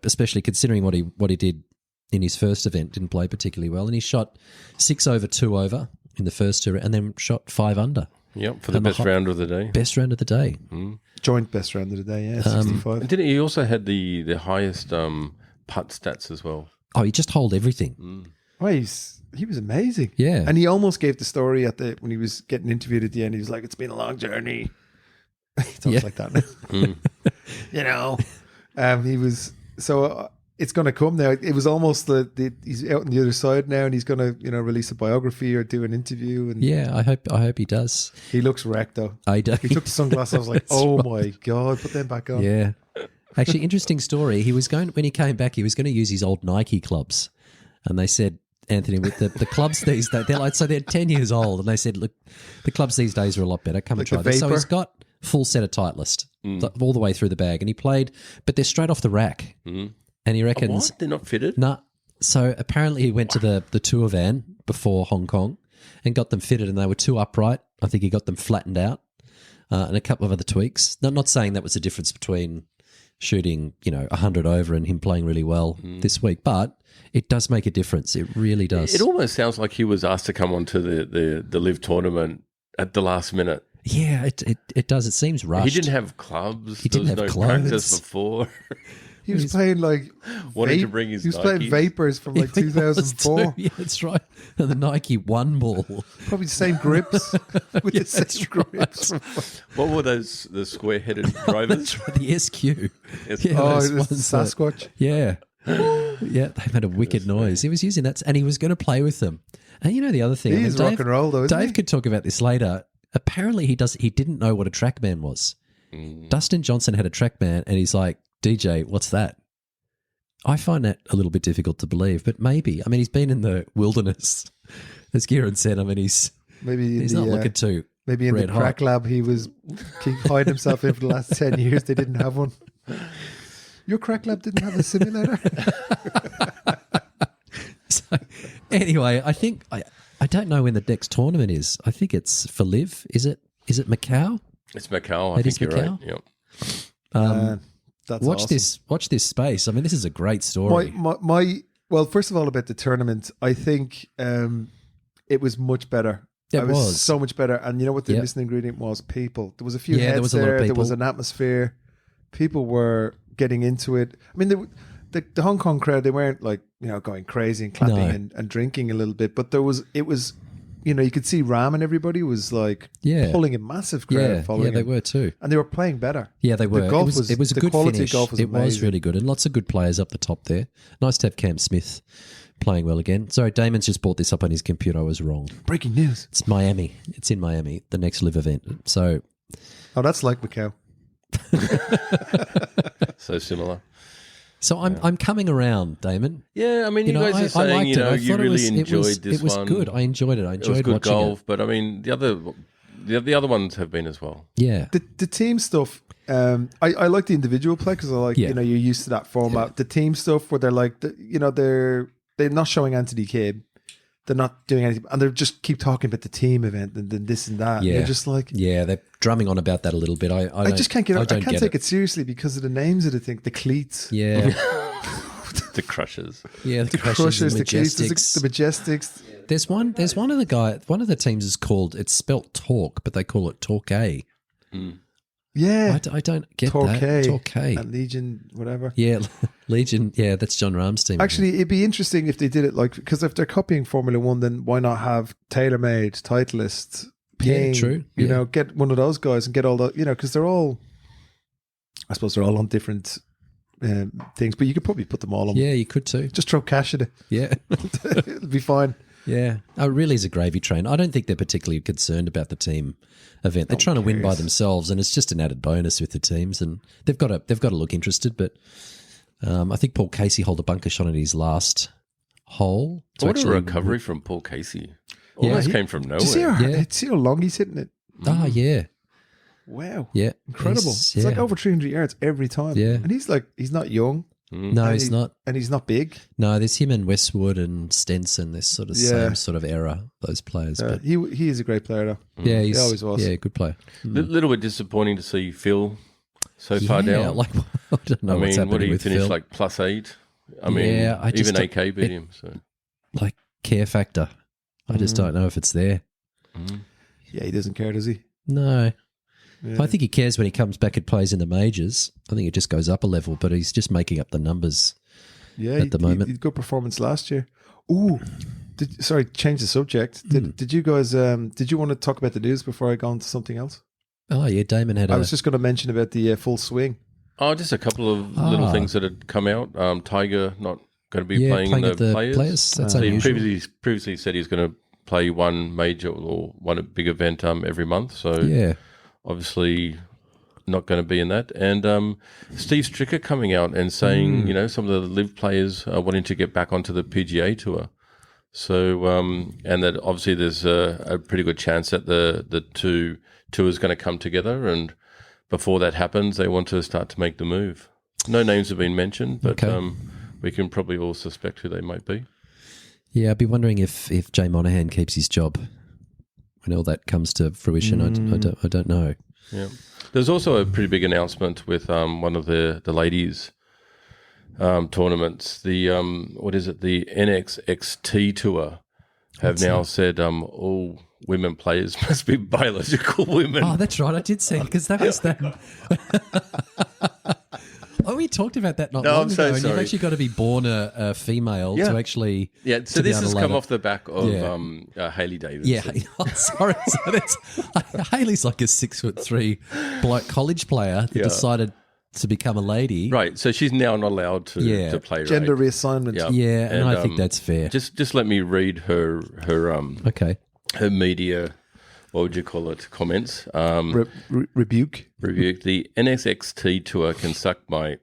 Especially considering what he did in his first event, didn't play particularly well, and he shot 6 over, 2 over in the first two, and then shot 5 under. Yep, for the And best round of the day. Best round of the day. Joint best round of the day, yeah, 65. And didn't he also had the highest putt stats as well? Oh, he just hold everything. Oh, he was amazing. Yeah. And he almost gave the story when he was getting interviewed at the end. He was like, "It's been a long journey." It's always like that now. He was so it's going to come now. It was almost he's out on the other side now, and he's going to release a biography or do an interview. And Yeah, I hope he does. he looks wrecked though. I do. He took the sunglasses. I was like, "Oh my god, put them back on." Yeah. Actually, interesting story. When he came back, he was going to use his old Nike clubs. And they said, Anthony, with the clubs these days, they're 10 years old. And they said, look, the clubs these days are a lot better. Come and Like try the this. So Vapor? he's got full set of Titleist all the way through the bag. And he played, but they're straight off the rack. And he reckons, What? They're not fitted? nah. So apparently he went to the tour van before Hong Kong and got them fitted, and they were too upright. I think he got them flattened out and a couple of other tweaks. Not saying that was the difference between shooting 100 over and him playing really well this week, but it does make a difference. It really does. It almost sounds like he was asked to come onto the Live tournament at the last minute. Yeah, it does. It seems rushed. He didn't have clubs. He didn't there was have no clothes. practice before. He was playing like Wanted to bring his He was playing Nikes. Vapors from like He was 2004. too. Yeah, that's right. And the Nike One ball. Probably the same grips with the same grips. What were those? The square-headed drivers? The SQ. Yes. Yeah, Oh, those it was ones that- Sasquatch. Yeah. Yeah, they made a wicked noise. He was using that, and he was going to play with them. And the other thing, He is rock and roll, though, isn't Dave he? could talk about this later. Apparently, he didn't know what a Trackman was. Dustin Johnson had a Trackman, and he's like, DJ, what's that? I find that a little bit difficult to believe, but maybe. I mean, he's been in the wilderness, as Kieran said. I mean, he's Maybe not looking to Maybe in Red the hot. crack lab he was hiding himself in for the last 10 years. They didn't have one. Your crack lab didn't have a simulator? So, anyway, I think I don't know when the next tournament is. I think it's for Liv. Is it Macau? It's Macau. I It is think you're right. Macau? Yep. That's Watch awesome. Watch this space. I mean, this is a great story. Well, first of all, about the tournament, I think it was much better. It was. so much better. And you know what the Yep. missing ingredient was? People. There was a few Yeah, there heads was a lot of there. There people. was an atmosphere. People were getting into it. I mean, the Hong Kong crowd, they weren't like, going crazy and clapping No. and drinking a little bit, but it was, you could see Ram and everybody was like Yeah. pulling a massive crowd yeah, following they him. were too. And they were playing better. Yeah, they were. The golf it was a the good quality finish. of golf was It was amazing. really good, and lots of good players up the top there. Nice to have Cam Smith playing well again. Sorry, Damon's just brought this up on his computer. I was wrong. Breaking news. It's Miami. It's in Miami, the next live event. So, Oh, that's like Macau. So similar. I'm coming around, Damon. Yeah, I mean, you guys are I saying, liked it. I you thought really enjoyed it was one. good. I enjoyed it. I It was enjoyed good watching golf, it. but I mean, the other ones have been as well. Yeah. The team stuff, I like the individual play because I like, Yeah. you're used to that format. Yeah. The team stuff where they're like, they're not showing Anthony Kidd. They're not doing anything. And they just keep talking about the team event and then this and that. Yeah. And you're just like, Yeah, they're drumming on about that a little bit. I just can't get it. I don't can't get take it seriously because of the names of the thing. The cleats. Yeah. The Crushers. Yeah, The Crushers, the cleats, the Majestics. There's one of the teams is called, it's spelt Talk, but they call it Torquay. Yeah. I don't get Torquay. that. Torquay. And Legion, whatever. Yeah, Legion. Yeah, that's John Rahm's team. Actually, it'd be interesting if they did it because if they're copying Formula One, then why not have tailor-made Titleist, Ping, true. Yeah. Get one of those guys and get all the, because they're all, I suppose they're all on different things, but you could probably put them all on. Yeah, you could too. Just throw cash at it. Yeah. It'll be fine. Yeah. Oh, it really is a gravy train. I don't think they're particularly concerned about the team event. They're trying to win by cares? themselves, and it's just an added bonus with the teams, and they've got to look interested. But I think Paul Casey holed a bunker shot at his last hole. to What a actually- recovery from Paul Casey. Almost came from nowhere. Do you Yeah. see how long he's hitting it? Ah, yeah. Wow. Yeah. Incredible. He's- It's like yeah. over 300 yards every time. Yeah. And he's not young. No, and he's not. And he's not big. No, there's him and Westwood and Stenson. This sort of Yeah. same sort of era, those players. But He is a great player, though. yeah, He always was. Yeah, good player. A little bit disappointing to see Phil so far Yeah, down. like I don't know I what's mean, what happening did he with finish Phil. like +8? I mean, Yeah, I just even don't- AK beat it- him. So Like care factor. I just don't know if it's there. Yeah, he doesn't care, does he? No. Yeah. I think he cares when he comes back and plays in the majors. I think it just goes up a level, but he's just making up the numbers. Yeah, at the moment. he had good performance last year. Ooh, change the subject. Hmm. Did you guys? Did you want to talk about the news before I go on to something else? Oh, yeah, Damon had I was just going to mention about the full swing. Oh, just a couple of little things that had come out. Tiger not going to be playing in at the players. That's He unusual. previously said he's going to play one major or one big event every month. So Yeah. obviously not going to be in that. And Steve Stricker coming out and saying, some of the live players are wanting to get back onto the PGA Tour. So, and that obviously there's a pretty good chance that the two tours going to come together. And before that happens, they want to start to make the move. No names have been mentioned, but Okay. we can probably all suspect who they might be. Yeah, I'd be wondering if Jay Monahan keeps his job when all that comes to fruition. I don't know. Yeah. There's also a pretty big announcement with one of the ladies' tournaments. The what is it? The NXXT Tour have now said all women players must be biological women. Oh, that's right. I did see it because that was that. Oh, we talked about that not No, long I'm ago. so And you've sorry. actually got to be born a female Yeah. to actually. Yeah, so to be this able has to come ladder. off the back of Yeah. Hayley Davidson. Yeah, oh, sorry. So that's Haley's like a 6'3" bloke college player that Yeah. decided to become a lady. Right, so she's now not allowed to Yeah. play. Gender right? reassignment. Yeah. Yeah, and I think um, that's fair. Just let me read her Okay. her media, what would you call it, comments. Rebuke. Review. The NXXT Tour can suck my...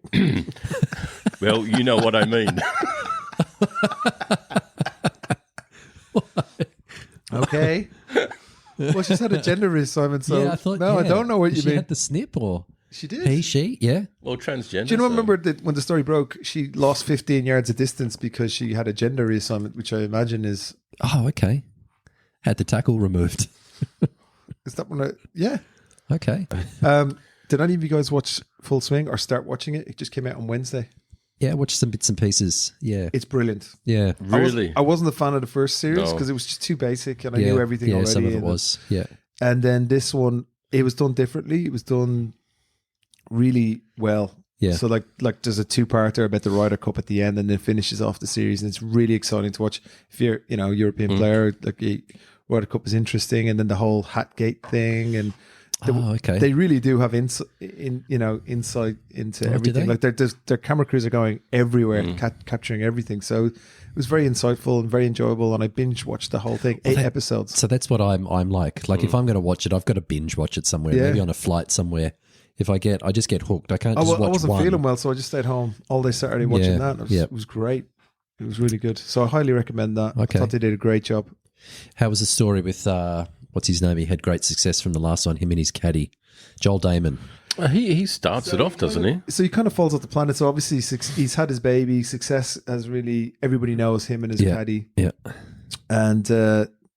well, you know what I mean. Okay. Well, she's had a gender reassignment, so yeah, I thought. no, I yeah. don't know what you she mean. had the snip, or She did. he, she, yeah. Well, transgender. Do you know? so- Remember that when the story broke, she lost 15 yards of distance because she had a gender reassignment, which I imagine is Oh, okay. Had the tackle removed. that one? Yeah. Okay. Did any of you guys watch Full Swing or start watching it? It just came out on Wednesday. Yeah, watch some bits and pieces. Yeah, It's brilliant. yeah, Really? I wasn't a fan of the first series No. because it was just too basic and I yeah. knew everything yeah, already. some of it and- was. Yeah, And then this one, it was done differently. It was done really well. Yeah. So like there's a two-parter about the Ryder Cup at the end, and then finishes off the series, and it's really exciting to watch. If you're European player, like the Ryder Cup is interesting, and then the whole Hatgate thing, and okay. they really do have insight into do everything. they? Like their camera crews are going everywhere, capturing everything. So it was very insightful and very enjoyable, and I binge watched the whole thing, 8 episodes. So that's what I'm like. Like if I'm going to watch it, I've got to binge watch it somewhere, Yeah. maybe on a flight somewhere. If I just get hooked. I can't I just watch wasn't one. feeling well, so I just stayed home all day Saturday watching Yeah, that. yeah. It was great. It was really good. So I highly recommend that. Okay. I thought they did a great job. How was the story with what's his name? He had great success from the last one. Him and his caddy, Joel Damon. He starts it off, doesn't he? So he kind of falls off the planet. So obviously he's had his baby. Success has really, everybody knows him and his caddy. Yeah, And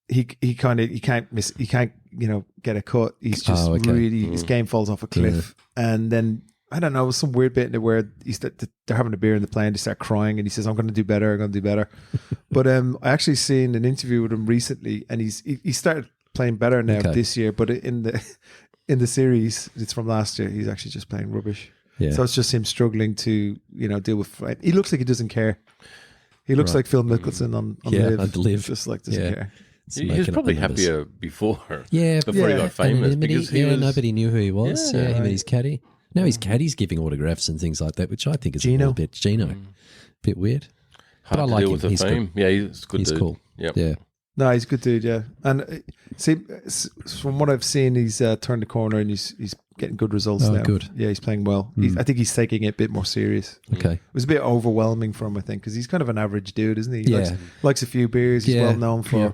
he can't get a cut. He's just really, his game falls off a cliff. And then I don't know, some weird bit in it where they're having a beer in the plane, they start crying, and he says, I'm going to do better. But I actually seen an interview with him recently, and he started playing better now this year, but in the series, it's from last year, he's actually just playing rubbish. Yeah. So it's just him struggling to, deal with, he looks like he doesn't care. He looks like Phil Mickelson on Live. Just like doesn't care. He was probably happier before. Yeah, before he got famous, anonymity, because he was, nobody knew who he was. Yeah, him and his caddy. Now his caddy's giving autographs and things like that, which I think is a Gino. little bit bit weird. hard but I to like deal him. with the He's fame. good. Yeah, he's good. He's dude. cool. Yep. Yeah. No, he's a good dude, yeah. And see, from what I've seen, he's turned the corner and he's getting good results Oh, now. good. Yeah, he's playing well. I think he's taking it a bit more serious. Okay. It was a bit overwhelming for him, I think, because he's kind of an average dude, isn't he? Yeah. Likes a few beers. He's Yeah. well known for Yeah.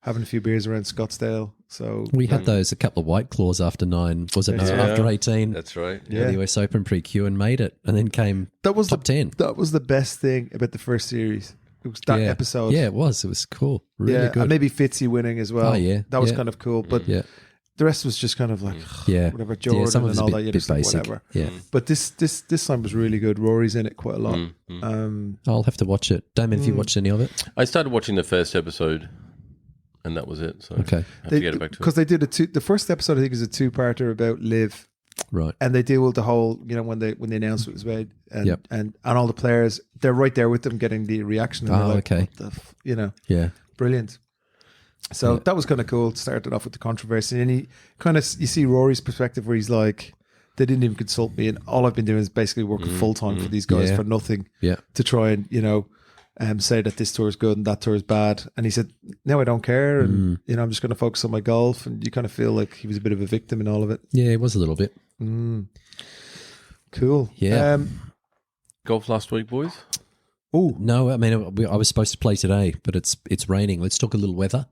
having a few beers around Scottsdale. So We had those a couple of White Claws after 9. Was it Yeah. after 18? That's right. Yeah. The US Open pre-Q and made it, and then came that was top 10. That was the best thing about the first series. It was that episode. Yeah, it was. It was cool. Really yeah, good. and maybe Fitzy winning as well. Oh, yeah. That was Yeah. kind of cool. But yeah. the rest was just kind of like Yeah. whatever, Jordan some of and it's all a that. bit, You're bit just like, basic. whatever. Yeah. But this time was really good. Rory's in it quite a lot. I'll have to watch it. Damon, have you watched any of it? I started watching the first episode, and that was it. So Okay. I have to get back to it. Because they did the first episode, I think, is a 2-parter about Liv, Right. and they deal with the whole, when the announcement was made, and Yep. and all the players, they're right there with them, getting the reaction. And they're like, okay. what the Yeah. brilliant. So that was kind of cool. It started off with the controversy, and you see Rory's perspective, where he's like, they didn't even consult me, and all I've been doing is basically working full time for these guys Yeah. for nothing, Yeah. to try and say that this tour is good and that tour is bad. And he said, "No, I don't care, and I'm just going to focus on my golf." And you kind of feel like he was a bit of a victim in all of it. Yeah, it was a little bit. Cool. Yeah. Golf last week, boys. Oh, No, I mean, I was supposed to play today, but it's raining. Let's talk a little weather.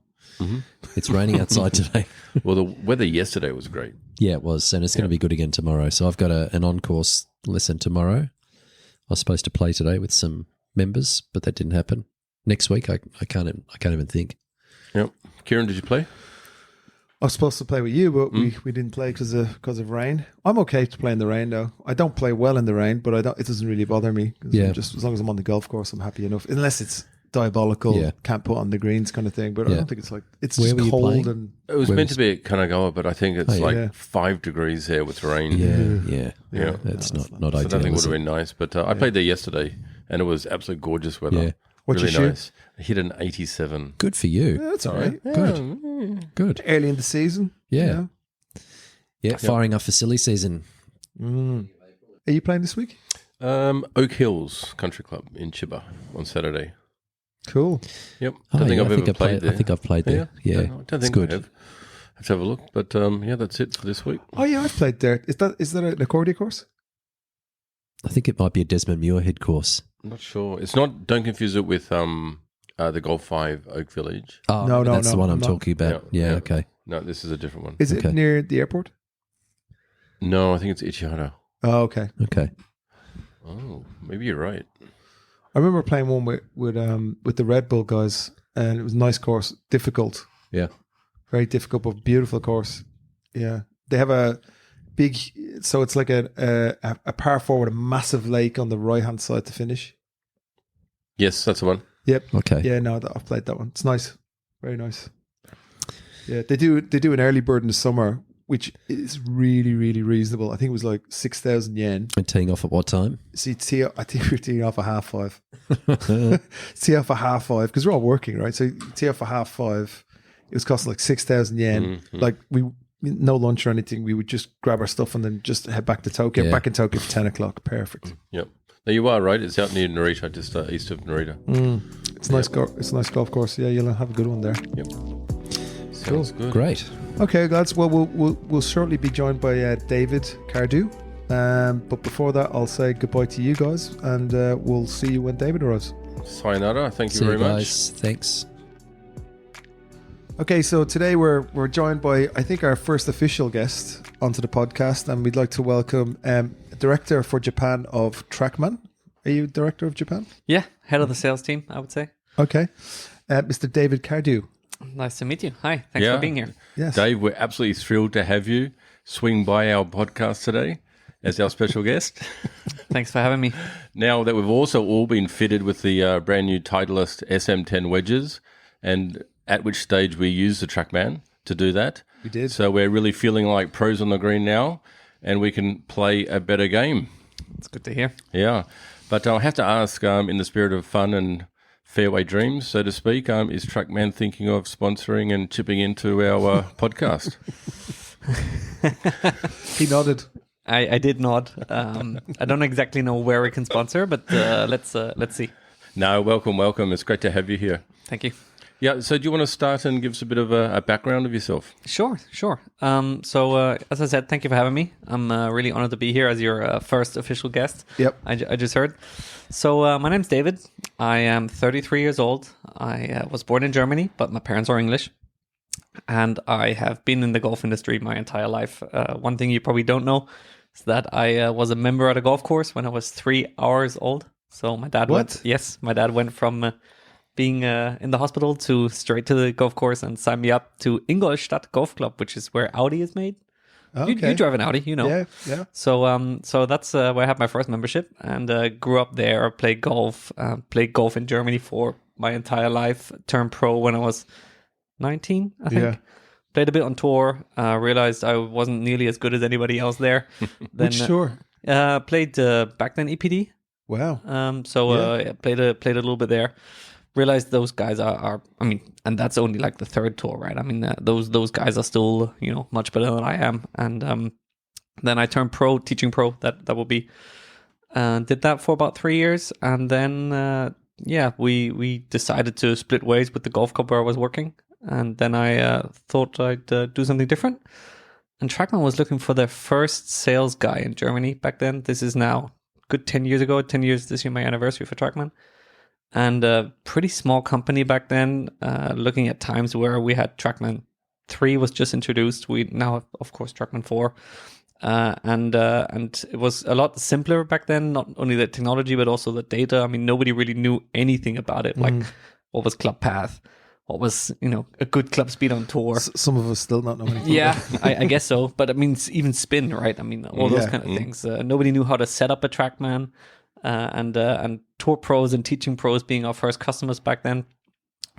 It's raining outside today. Well, the weather yesterday was great. Yeah, it was, and it's going to be good again tomorrow. So I've got an on-course lesson tomorrow. I was supposed to play today with some members, but that didn't happen. Next week, I can't even think. Yep. Kieran, did you play? I was supposed to play with you, but we didn't play because of rain. I'm okay to play in the rain, though. I don't play well in the rain, but it doesn't really bother me. 'Cause Yeah. I'm just as long as I'm on the golf course, I'm happy enough. Unless it's diabolical, Yeah. can't put on the greens kind of thing. But I Yeah. don't think it's like it's Where just were you cold playing? and It was Where meant was- to be at Kanagawa, but I think it's yeah. 5 degrees here with rain. Yeah. Yeah. That's No, not So I don't ideal. think it would is have it? been nice. But I played there yesterday, and it was absolute gorgeous weather. Yeah. What'd really you shoot? nice. I hit an 87. Good for you. that's all right. Good. Early in the season, Yeah. Yeah, firing up for silly season. Are you playing this week? Oak Hills Country Club in Chiba on Saturday. Cool. Yep. Oh, Don't think yeah, I've ever played there. I think I've played there. Yeah, I don't it's think good. I have to have a look. But yeah, that's it for this week. Oh yeah, I've played there. Is that an accordion course? I think it might be a Desmond Muirhead course. I'm not sure. It's not. Don't confuse it with the Golf 5 Oak Village. Oh, No, that's the one I'm not. talking about. Yeah, okay. No, this is a different one. Is it Okay. near the airport? No, I think it's Ichihara. Oh, okay. Okay. Oh, maybe you're right. I remember playing one with the Red Bull guys, and it was a nice course, difficult, Yeah. very difficult but beautiful course. Yeah, they have a big, so it's like a par four with a massive lake on the right hand side to finish. Yes, that's the one. Yep. Okay. Yeah, no, I've played that one. It's nice, very nice. Yeah, they do an early bird in the summer, which is really, really reasonable. I think it was like 6,000 yen. And teeing off at what time? See, I think we're teeing off at 5:30. Tee off at 5:30 because we're all working, right? So tee off at 5:30. It was costing like 6,000 yen. Mm-hmm. Like no lunch or anything. We would just grab our stuff and then just head back to Tokyo. Yeah. Back in Tokyo for 10 o'clock. Perfect. Yep. No, you are right. It's out near Narita, just east of Narita. It's nice. It's a nice golf course. Yeah, you'll have a good one there. Yep. Sounds good. Great. Okay, lads. Well, we'll shortly be joined by David Cardew. But before that, I'll say goodbye to you guys, and we'll see you when David arrives. Sayonara. Thank you See very you much. guys. Thanks. Okay, so today we're joined by, I think, our first official guest onto the podcast, and we'd like to welcome Director for Japan of Trackman. Are you Director of Japan? Yeah, head of the sales team, I would say. Okay. Mr. David Cardew. Nice to meet you. Hi, thanks Yeah. for being here. Yes. Dave, we're absolutely thrilled to have you swing by our podcast today as our special guest. Thanks for having me. Now that we've also all been fitted with the brand new Titleist SM10 wedges, and at which stage we use the Trackman to do that. We did. So we're really feeling like pros on the green now, and we can play a better game. It's good to hear. Yeah. But I have to ask, in the spirit of fun and fairway dreams, so to speak, is Trackman thinking of sponsoring and chipping into our podcast? He nodded. I did nod. I don't exactly know where we can sponsor, but let's see. No, welcome. It's great to have you here. Thank you. Yeah, so do you want to start and give us a bit of a background of yourself? Sure. So as I said, thank you for having me. I'm really honored to be here as your first official guest. Yep. I just heard. So my name's David. I am 33 years old. I was born in Germany, but my parents are English. And I have been in the golf industry my entire life. One thing you probably don't know is that I was a member at a golf course when I was 3 hours old. So my dad my dad went from being in the hospital to straight to the golf course and signed me up to Ingolstadt Golf Club, which is where Audi is made. Okay. You drive an Audi, you know. Yeah. So that's where I had my first membership, and grew up there. Played golf in Germany for my entire life. Turned pro when I was 19, I think. Yeah. Played a bit on tour. Realized I wasn't nearly as good as anybody else there. Then, Which tour? Played back then EPD. Wow. Played a little bit there. Realized those guys are and that's only like the third tour, right? I mean, those guys are still, much better than I am. And then I turned pro, teaching pro. That will be. Did that for about 3 years, and then we decided to split ways with the golf club where I was working. And then I thought I'd do something different. And Trackman was looking for their first sales guy in Germany back then. This is now good 10 years ago. 10 years this year, my anniversary for Trackman. And a pretty small company back then, looking at times where we had Trackman 3 was just introduced. We now have, of course, Trackman 4. And it was a lot simpler back then, not only the technology, but also the data. I mean, nobody really knew anything about it. Like, what was club path? What was, a good club speed on tour? Some of us still not know anything. Yeah, I guess so. But I mean, even spin, right? I mean, all those kind of things. Nobody knew how to set up a Trackman. And tour pros and teaching pros being our first customers back then.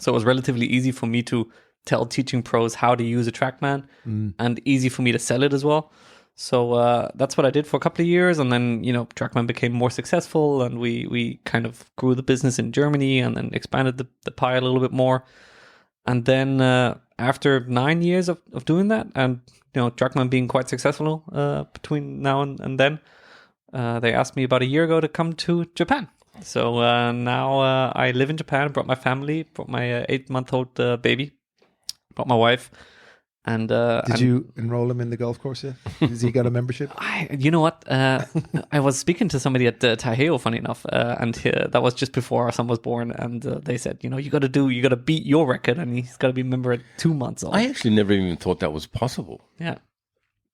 So it was relatively easy for me to tell teaching pros how to use a Trackman and easy for me to sell it as well. So that's what I did for a couple of years. And then, Trackman became more successful, and we kind of grew the business in Germany and then expanded the pie a little bit more. And then after 9 years of doing that, and, Trackman being quite successful between now and then, they asked me about a year ago to come to Japan. So now I live in Japan, brought my family, brought my 8-month-old baby, brought my wife, And Did you enroll him in the golf course yet? Has he got a membership? You know what? I was speaking to somebody at Hyogo, funny enough, and that was just before our son was born. And they said, you got to beat your record, and he's got to be a member at 2 months old. I actually never even thought that was possible. Yeah.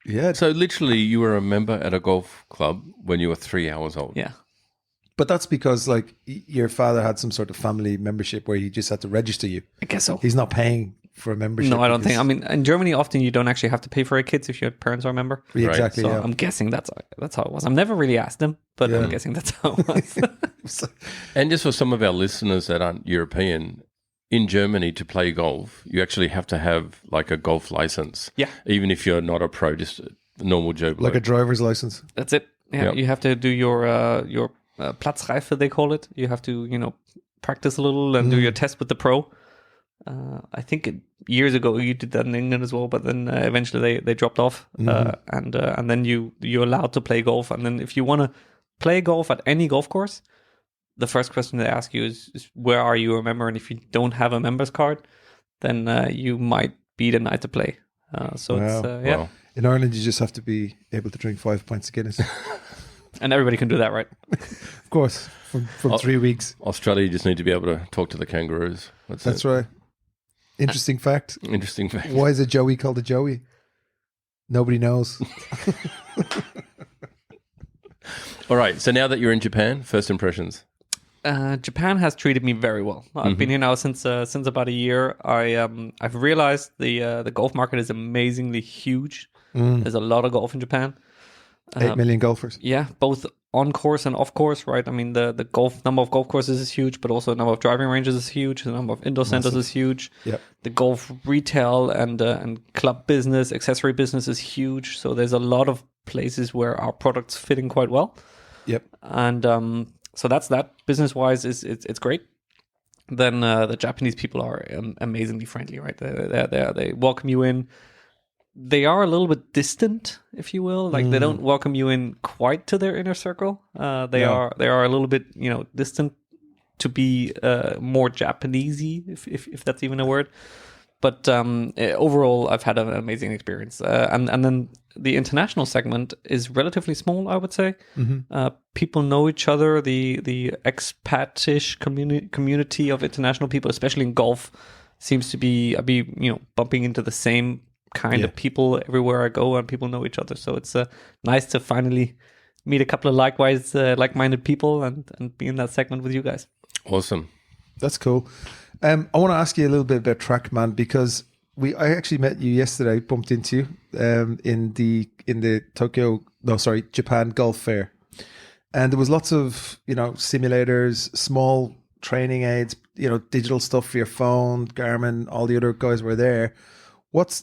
Yeah. So literally, you were a member at a golf club when you were 3 hours old. Yeah. But that's because like your father had some sort of family membership where he just had to register you. I guess so. He's not paying for a membership. No, I don't think. because- I mean, in Germany, often you don't actually have to pay for your kids if your parents are a member. Yeah, Right. exactly. So Yeah. I'm guessing that's how it was. I've never really asked him, but Yeah. I'm guessing that's how it was. And just for some of our listeners that aren't European, in Germany to play golf, you actually have to have like a golf license. Yeah. Even if you're not a pro, just a normal Joe bloke. Like a driver's license. That's it. Yeah, Yep. you have to do your Platzreife, they call it. You have to, practice a little and do your test with the pro. I think years ago you did that in England as well, but then eventually they dropped off, and then you're allowed to play golf. And then if you want to play golf at any golf course, the first question they ask you is where are you a member? And if you don't have a member's card, then you might be denied to play. So Wow. it's yeah, Wow. In Ireland, you just have to be able to drink 5 pints of Guinness. and everybody can do that, right? Of course, from 3 weeks. Australia, you just need to be able to talk to the kangaroos. That's right. Interesting fact. Interesting fact. Why is a Joey called a Joey? Nobody knows. All right. So now that you're in Japan, first impressions. Japan has treated me very well. I've been here now since about a year. I've realized the golf market is amazingly huge. There's a lot of golf in Japan. 8 million golfers. Yeah, both on course and off course, right? I mean, the golf number of golf courses is huge, but also the number of driving ranges is huge. The number of indoor centers is huge. Yep. The golf retail and club business, accessory business is huge. So there's a lot of places where our products fit in quite well. Yep. And so that's that. Business wise, it's great. Then the Japanese people are amazingly friendly, right? They welcome you in. They are a little bit distant, if you will. Like they don't welcome you in quite to their inner circle. They are a little bit distant to be more Japanesey, if that's even a word. But overall, I've had an amazing experience. And then the international segment is relatively small, I would say. People know each other. The expat-ish community of international people, especially in golf, seems to be bumping into the same kind of people everywhere I go, and people know each other. So it's nice to finally meet a couple of like-minded people and be in that segment with you guys. Awesome. That's cool. I want to ask you a little bit about Trackman because I actually met you yesterday, bumped into you in the Japan Golf Fair, and there was lots of simulators, small training aids, digital stuff for your phone, Garmin, all the other guys were there.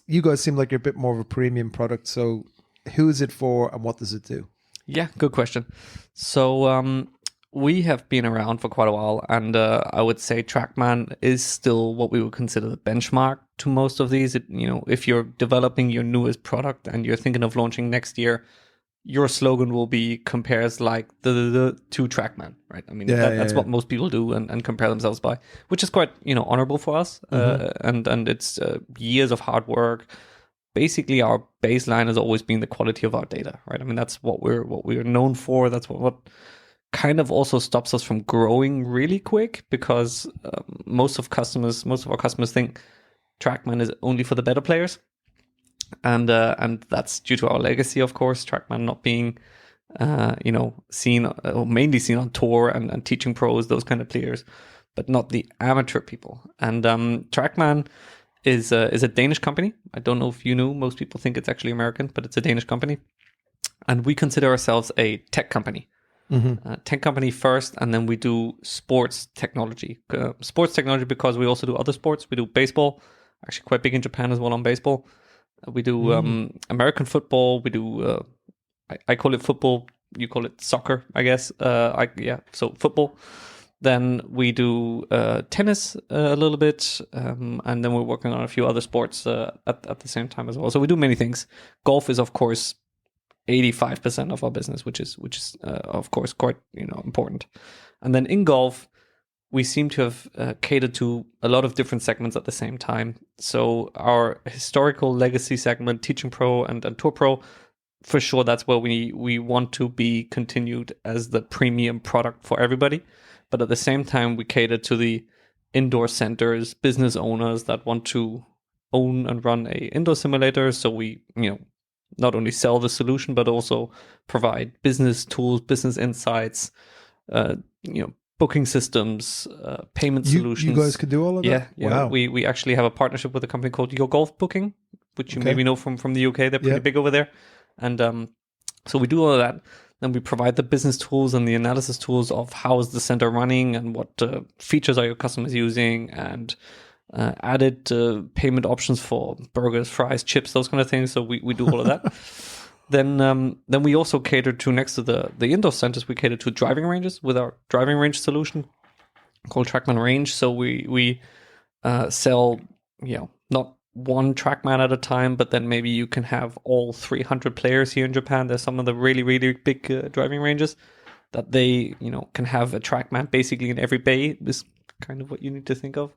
You guys seem like you're a bit more of a premium product. So who is it for and what does it do? Yeah, good question. So we have been around for quite a while, and I would say Trackman is still what we would consider the benchmark to most of these. If you're developing your newest product and you're thinking of launching next year, your slogan will be compares like the to Trackman, right? I mean, that's what most people do and compare themselves by, which is quite honorable for us. And it's years of hard work. Basically, our baseline has always been the quality of our data, right? I mean, that's what we're known for. That's what kind of also stops us from growing really quick, because most of our customers think Trackman is only for the better players. And that's due to our legacy, of course. Trackman not being, mainly seen on tour and teaching pros, those kind of players, but not the amateur people. And Trackman is a Danish company. I don't know if you knew. Most people think it's actually American, but it's a Danish company. And we consider ourselves a tech company. Tech company first, and then we do sports technology. Sports technology because we also do other sports. We do baseball, actually quite big in Japan as well on baseball. We do American football. We do, I call it football. You call it soccer, I guess. So football. Then we do tennis a little bit, and then we're working on a few other sports at the same time as well. So we do many things. Golf is, of course, 85% of our business, which is of course quite important. And then in golf, we seem to have catered to a lot of different segments at the same time. So our historical legacy segment, Teaching Pro and Tour Pro, for sure, that's where we want to be continued as the premium product for everybody. But at the same time, we cater to the indoor centers, business owners that want to own and run a indoor simulator. So we, not only sell the solution, but also provide business tools, business insights, booking systems, payment solutions. You guys could do all of that? Yeah. Wow. We actually have a partnership with a company called Hyogo Booking, which you maybe know from the UK. They're pretty big over there. And so we do all of that. Then we provide the business tools and the analysis tools of how is the center running and what features are your customers using, and added payment options for burgers, fries, chips, those kind of things. So we do all of that. Then we also cater to, next to the indoor centers, we cater to driving ranges with our driving range solution called Trackman Range. So we sell, not one Trackman at a time, but then maybe you can have all 300 players here in Japan. There's some of the really, really big driving ranges that they, can have a Trackman basically in every bay. Is kind of what you need to think of.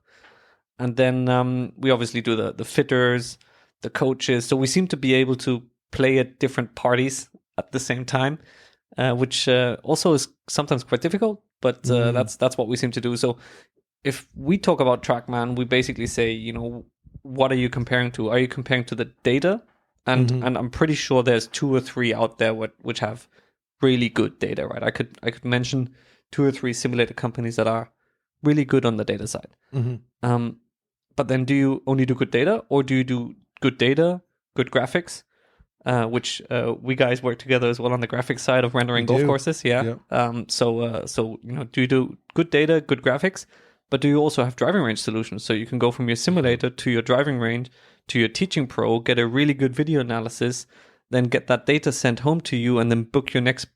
And then we obviously do the fitters, the coaches. So we seem to be able to play at different parties at the same time, which also is sometimes quite difficult, but that's what we seem to do. So if we talk about Trackman, we basically say, what are you comparing to? Are you comparing to the data? And I'm pretty sure there's 2 or 3 out there which have really good data, right? I could mention 2 or 3 simulator companies that are really good on the data side. But then do you only do good data, or do you do good data, good graphics? Which we guys work together as well on the graphics side of rendering golf courses. Yeah. So do you do good data, good graphics, but do you also have driving range solutions? So you can go from your simulator to your driving range to your Teaching Pro, get a really good video analysis, then get that data sent home to you, and then book your next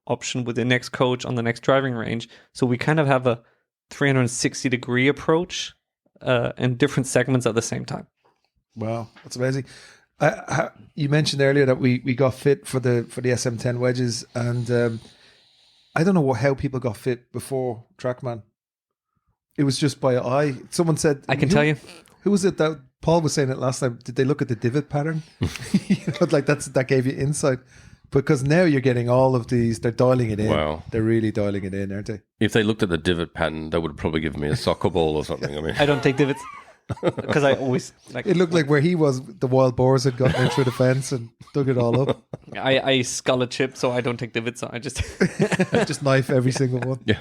option with the next coach on the next driving range. So we kind of have a 360-degree approach in different segments at the same time. Wow, that's amazing. You mentioned earlier that we got fit for the SM10 wedges, and I don't know how people got fit before Trackman. It was just by eye. Someone said, I can tell you. Who was it that Paul was saying it last time? Did they look at the divot pattern? That gave you insight. Because now you're getting all of these, they're dialing it in. Wow. They're really dialing it in, aren't they? If they looked at the divot pattern, they would probably give me a soccer ball or something. I mean, I don't take divots because I always It looked like where he was, the wild boars had gotten in through the fence and dug it all up. I skull a chip, so I don't take divots. So I just Just knife every single one. yeah.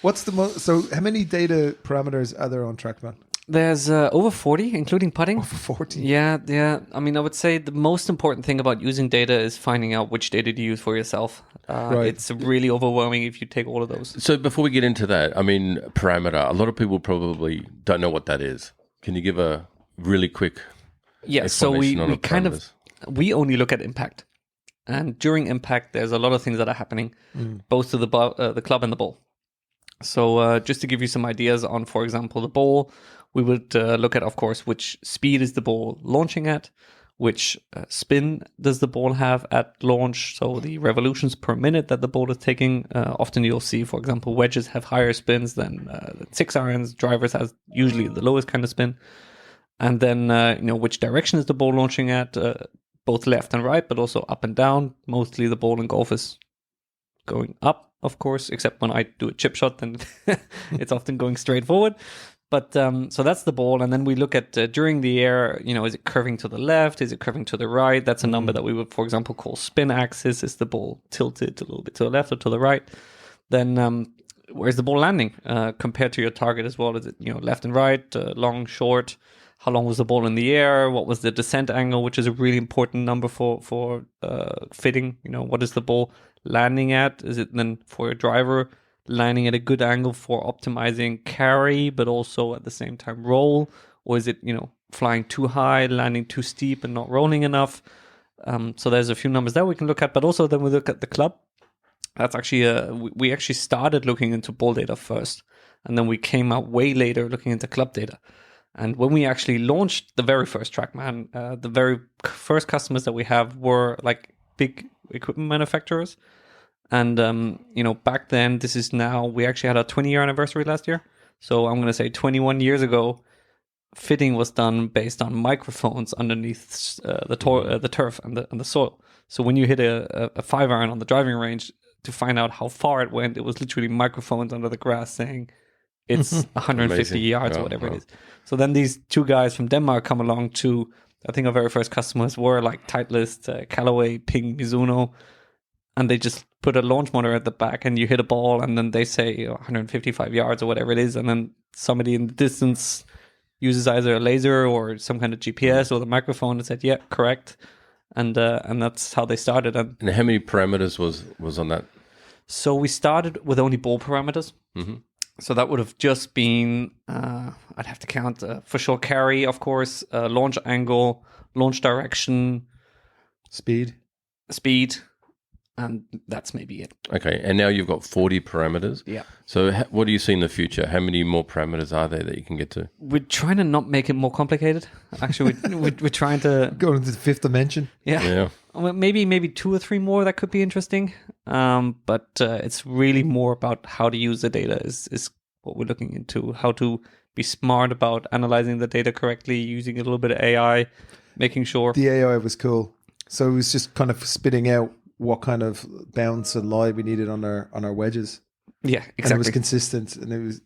What's the most? So how many data parameters are there on Trackman? There's over 40, including putting. Over 40. Yeah. I mean, I would say the most important thing about using data is finding out which data to use for yourself. Right. It's really overwhelming if you take all of those. So before we get into that, I mean, parameter, a lot of people probably don't know what that is. Can you give a really quick So we explanation on kind of, parameters? we only look at impact. And during impact, there's a lot of things that are happening, both to the club and the ball. So just to give you some ideas on, for example, the ball, we would look at, of course, which speed is the ball launching at, which spin does the ball have at launch, so the revolutions per minute that the ball is taking. Often you'll see, for example, wedges have higher spins than 6 irons. Drivers has usually the lowest kind of spin. And then, which direction is the ball launching at, both left and right, but also up and down. Mostly the ball in golf is going up, of course, except when I do a chip shot, then it's often going straight forward. But so that's the ball. And then we look at during the air, is it curving to the left? Is it curving to the right? That's a number that we would, for example, call spin axis. Is the ball tilted a little bit to the left or to the right? Then where's the ball landing compared to your target as well? Is it, left and right, long, short? How long was the ball in the air? What was the descent angle, which is a really important number for fitting? What is the ball landing at? Is it then for a driver landing at a good angle for optimizing carry, but also at the same time roll? Or is it, flying too high, landing too steep and not rolling enough? So there's a few numbers there we can look at, but also then we look at the club. That's actually, we actually started looking into ball data first, and then we came out way later looking into club data. And when we actually launched the very first Trackman, the very first customers that we have were like big equipment manufacturers. And back then, we actually had our 20-year anniversary last year. So I'm going to say 21 years ago, fitting was done based on microphones underneath the turf and the soil. So when you hit a 5-iron on the driving range, to find out how far it went, it was literally microphones under the grass saying it's 150 Amazing. yards or whatever it is. So then these two guys from Denmark come along to, I think our very first customers were like Titleist, Callaway, Ping, Mizuno, and they just put a launch motor at the back and you hit a ball and then they say 155 yards or whatever it is, and then somebody in the distance uses either a laser or some kind of GPS or the microphone and said, yeah, correct. And that's how they started. And how many parameters was on that? So we started with only ball parameters. Mm-hmm. So that would have just been, I'd have to count for sure carry, of course, launch angle, launch direction, Speed. and that's maybe it. Okay, and now you've got 40 parameters. Yeah. So what do you see in the future? How many more parameters are there that you can get to? We're trying to not make it more complicated. Actually, we're trying to Going into the fifth dimension. Yeah. Well, maybe 2 or 3 more that could be interesting. But it's really more about how to use the data is what we're looking into. How to be smart about analyzing the data correctly, using a little bit of AI, making sure. The AI was cool. So it was just kind of spitting out what kind of bounce and lie we needed on our wedges. Yeah, And it exactly. was consistent, and it was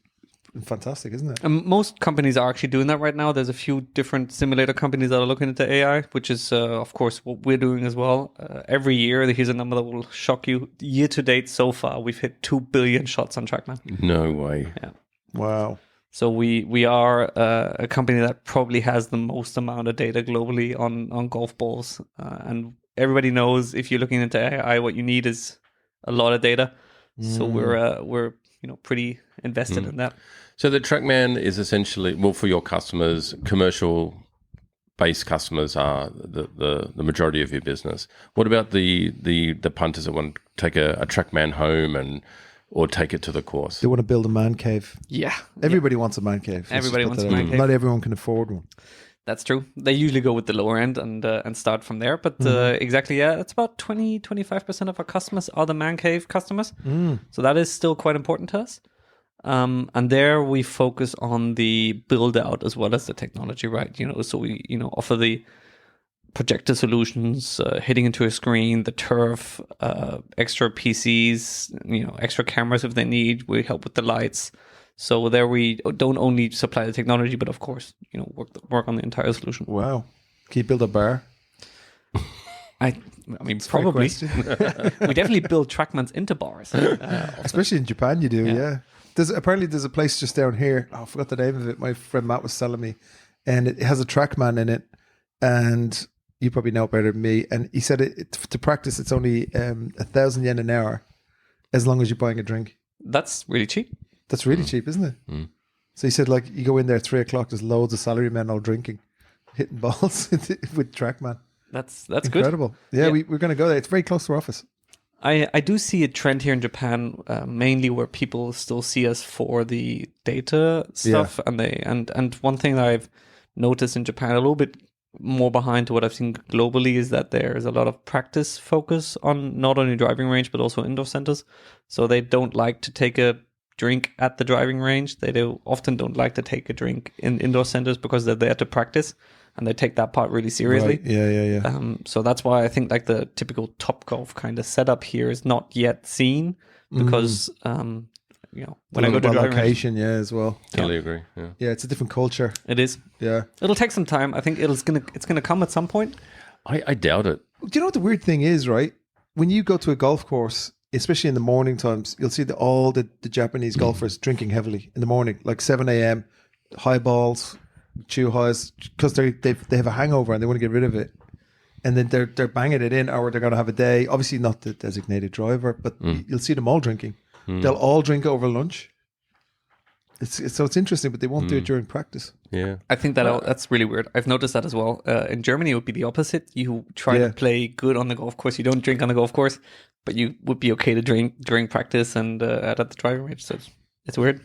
fantastic, isn't it? Most companies are actually doing that right now. There's a few different simulator companies that are looking into AI, which is, of course, what we're doing as well. Every year, here's a number that will shock you. Year to date, so far, we've hit 2 billion shots on Trackman. No way. Yeah. Wow. So we are a company that probably has the most amount of data globally on golf balls, and everybody knows if you're looking into AI, what you need is a lot of data. So we're pretty invested in that. So the Trackman is essentially, well, for your customers, commercial-based customers are the majority of your business. What about the punters that want to take a Trackman home or take it to the course? They want to build a man cave. Yeah, Everybody wants a man cave. Let's Everybody just put wants that a out man there. cave. Not everyone can afford one. that's true. They usually go with the lower end and start from there. But exactly, yeah, it's about 20-25% of our customers are the man cave customers. So that is still quite important to us. And there we focus on the build out as well as the technology, right? So we offer the projector solutions, hitting into a screen, the turf, extra PCs, extra cameras if they need. We help with the lights. So there we don't only supply the technology, but of course, work on the entire solution. Wow. Can you build a bar? I mean, probably. We definitely build Trackmans into bars. Especially in Japan, you do, yeah. There's a place just down here. Oh, I forgot the name of it. My friend Matt was telling me. And it has a Trackman in it. And you probably know better than me. And he said to practice, it's only 1,000 yen an hour as long as you're buying a drink. That's really cheap. That's really cheap, isn't it? So he said, like, you go in there at 3:00, there's loads of salarymen all drinking, hitting balls with Trackman. That's Incredible. good. Yeah, we're going to go there. It's very close to our office. I do see a trend here in Japan, mainly where people still see us for the data stuff, and one thing that I've noticed in Japan, a little bit more behind to what I've seen globally, is that there's a lot of practice focus on not only driving range but also indoor centers. So they don't like to take a drink at the driving range. They often don't like to take a drink in indoor centers because they're there to practice. And they take that part really seriously. Right. Yeah. So that's why I think like the typical Top Golf kind of setup here is not yet seen because when I go to driving location, as well. Totally agree. Yeah. Yeah, it's a different culture. it is. Yeah. It'll take some time. I think it's gonna come at some point. I doubt it. Do you know what the weird thing is, right? When you go to a golf course, especially in the morning times, you'll see all the Japanese golfers drinking heavily in the morning, like 7 a.m., high balls, chew highs, because they have a hangover and they want to get rid of it. And then they're banging it in, or they're going to have a day. Obviously not the designated driver, but you'll see them all drinking. They'll all drink over lunch. It's interesting, but they won't do it during practice. Yeah. I think that's really weird. I've noticed that as well. In Germany, it would be the opposite. You try to play good on the golf course. You don't drink on the golf course, but you would be okay to drink during practice and at the driving range. So it's weird.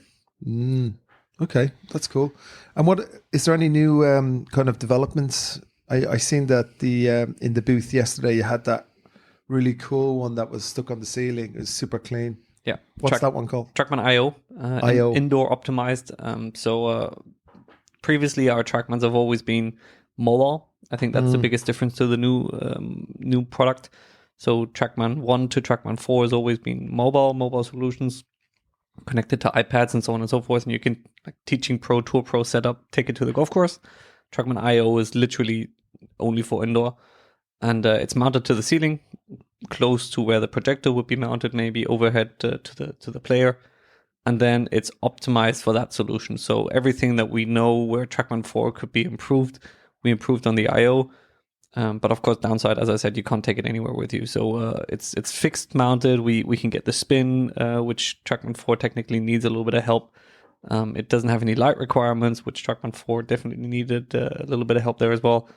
Okay, that's cool. And what is there any new kind of developments? I seen that in the booth yesterday you had that really cool one that was stuck on the ceiling. It was super clean. Yeah. What's that one called? Trackman IO. IO. Indoor optimized. Previously, our Trackmans have always been mobile. I think that's the biggest difference to the new product. So Trackman 1 to Trackman 4 has always been mobile solutions connected to iPads and so on and so forth. And you can, like, Teaching Pro, Tour Pro setup, take it to the golf course. Trackman IO is literally only for indoor. And it's mounted to the ceiling, close to where the projector would be mounted, maybe overhead to the player. And then it's optimized for that solution. So everything that we know where Trackman 4 could be improved, we improved on the IO. But of course, downside, as I said, you can't take it anywhere with you. So it's fixed mounted. We can get the spin, which Trackman 4 technically needs a little bit of help. It doesn't have any light requirements, which Trackman 4 definitely needed a little bit of help there as well.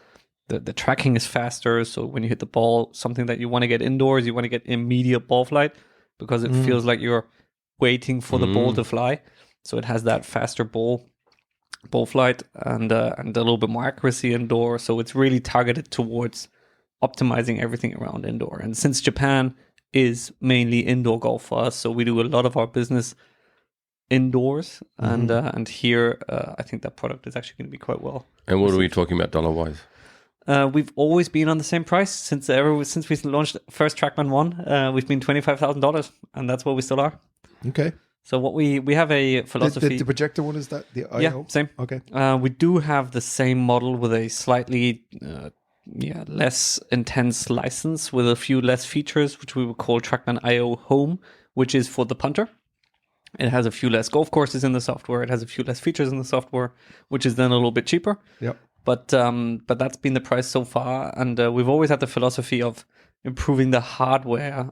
The tracking is faster. So when you hit the ball, something that you want to get indoors, you want to get immediate ball flight because it feels like you're waiting for the ball to fly. So it has that faster ball flight and a little bit more accuracy indoor. So it's really targeted towards optimizing everything around indoor. And since Japan is mainly indoor golf for us, so we do a lot of our business indoors. And here, I think that product is actually going to be quite well. And what are we talking about dollar-wise? We've always been on the same price since we launched first Trackman 1. We've been $25,000, and that's where we still are. Okay. So what we have a philosophy. The projector one, is that the IO? Yeah, same. Okay. We do have the same model with a slightly less intense license with a few less features, which we would call Trackman IO Home, which is for the punter. It has a few less golf courses in the software. It has a few less features in the software, which is then a little bit cheaper. Yep. But that's been the price so far, and we've always had the philosophy of improving the hardware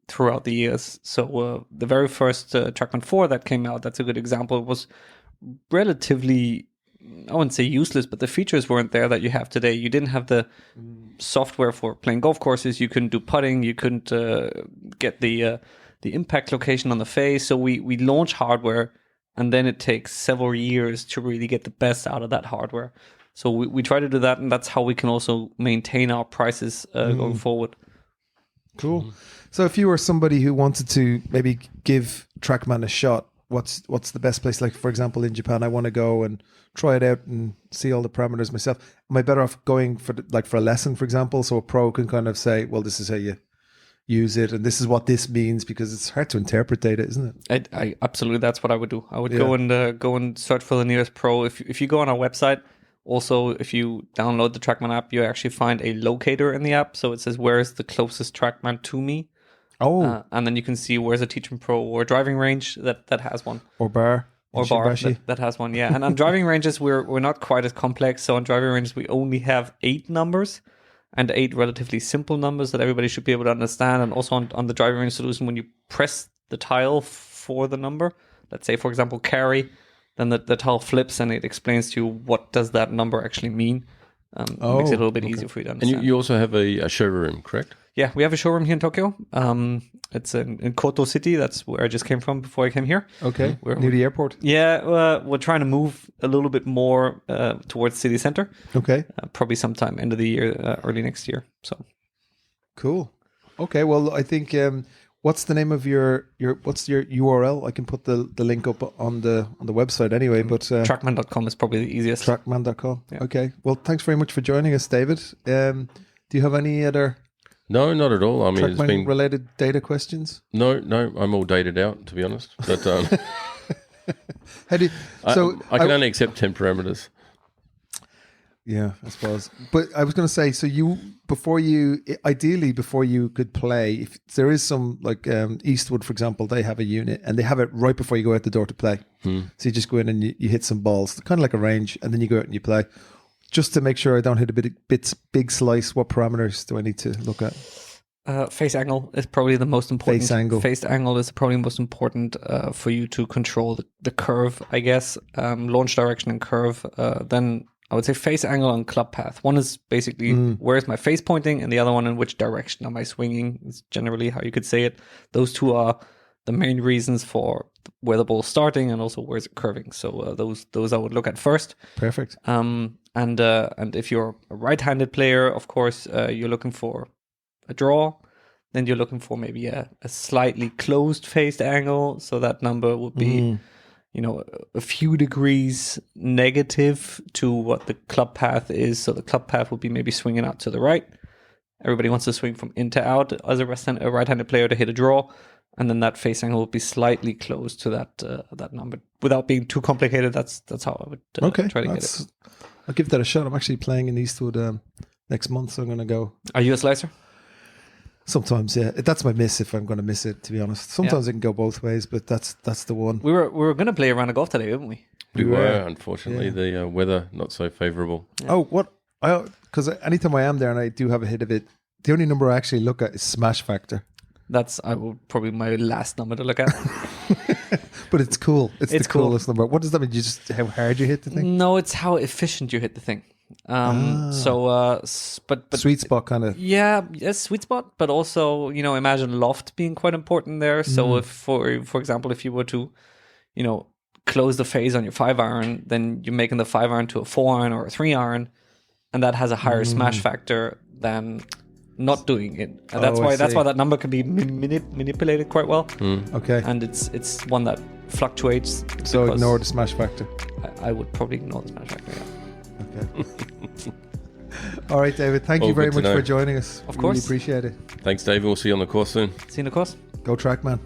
throughout the years. So the very first Trackman 4 that came out, that's a good example, was relatively, I wouldn't say useless, but the features weren't there that you have today. You didn't have the software for playing golf courses. You couldn't do putting. You couldn't get the impact location on the face. So we launch hardware, and then it takes several years to really get the best out of that hardware. So we try to do that, and that's how we can also maintain our prices going forward. Cool. So if you were somebody who wanted to maybe give Trackman a shot, what's the best place? Like, for example, in Japan, I want to go and try it out and see all the parameters myself. Am I better off going for a lesson, for example, so a pro can kind of say, well, this is how you use it, and this is what this means, because it's hard to interpret data, isn't it? I absolutely, that's what I would do. I would go and search for the nearest pro. If you go on our website. Also, if you download the Trackman app, you actually find a locator in the app. So it says, where is the closest Trackman to me? Oh. And then you can see where's a Teaching Pro or driving range that has one. Or bar. Or bar that has one, yeah. And on driving ranges, we're not quite as complex. So on driving ranges, we only have 8 numbers and 8 relatively simple numbers that everybody should be able to understand. And also on the driving range solution, when you press the tile for the number, let's say, for example, carry, then the tile flips and it explains to you what does that number actually mean. Makes it a little bit easier for you to understand. And you also have a showroom, correct? Yeah, we have a showroom here in Tokyo. It's in Koto City. That's where I just came from before I came here. Okay, near the airport. Yeah, we're trying to move a little bit more towards city center. Okay. Probably sometime end of the year, early next year. So cool. Okay, well, I think... what's the name of your what's your URL? I can put the link up on the website anyway, but Trackman.com is probably the easiest. Trackman.com. Yeah. Okay. Well, thanks very much for joining us, David. Do you have any other No, not at all. I mean, it's Trackman been related data questions? No, I'm all dated out, to be honest. But How do you, so I can only accept 10 parameters. Yeah, I suppose. But I was going to say, so ideally before you could play, if there is some, like Eastwood, for example, they have a unit and they have it right before you go out the door to play. So you just go in and you hit some balls, kind of like a range, and then you go out and you play. Just to make sure I don't hit a big slice, what parameters do I need to look at? Face angle is probably the most important. Face angle is probably most important for you to control the curve, I guess. Launch direction and curve. Then I would say face angle and club path. One is basically where is my face pointing, and the other one in which direction am I swinging is generally how you could say it. Those two are the main reasons for where the ball's starting and also where is it curving. So those I would look at first. Perfect. And if you're a right-handed player, of course, you're looking for a draw. then you're looking for maybe a slightly closed faced angle. So that number would be, a few degrees negative to what the club path is. So the club path would be maybe swinging out to the right. Everybody wants to swing from in to out as a right-handed player to hit a draw. And then that face angle would be slightly close to that number. Without being too complicated, that's how I would try to get it. I'll give that a shot. I'm actually playing in Eastwood next month, so I'm going to go. Are you a slicer? Sometimes, yeah. That's my miss if I'm going to miss it, to be honest. Sometimes it can go both ways, but that's the one. We were going to play a round of golf today, weren't we? We were, unfortunately. The weather not so favourable. Yeah. Oh, what? Because anytime I am there and I do have a hit of it, the only number I actually look at is smash factor. That's probably my last number to look at. But it's cool. It's the cool. coolest number. What does that mean? Just how hard you hit the thing? No, it's how efficient you hit the thing. But sweet spot kind of. Yeah, yes, sweet spot. But also, imagine loft being quite important there. So if, for example, if you were to, close the phase on your 5-iron, then you're making the 5-iron to a 4-iron or a 3-iron, and that has a higher smash factor than not doing it. And that's why that number can be manipulated quite well. Okay. And it's one that fluctuates. So ignore the smash factor. I would probably ignore the smash factor, yeah. Okay. All right, David. Thank you very much for joining us. Of course. Really appreciate it. Thanks, David. We'll see you on the course soon. See you on the course. Go Trackman.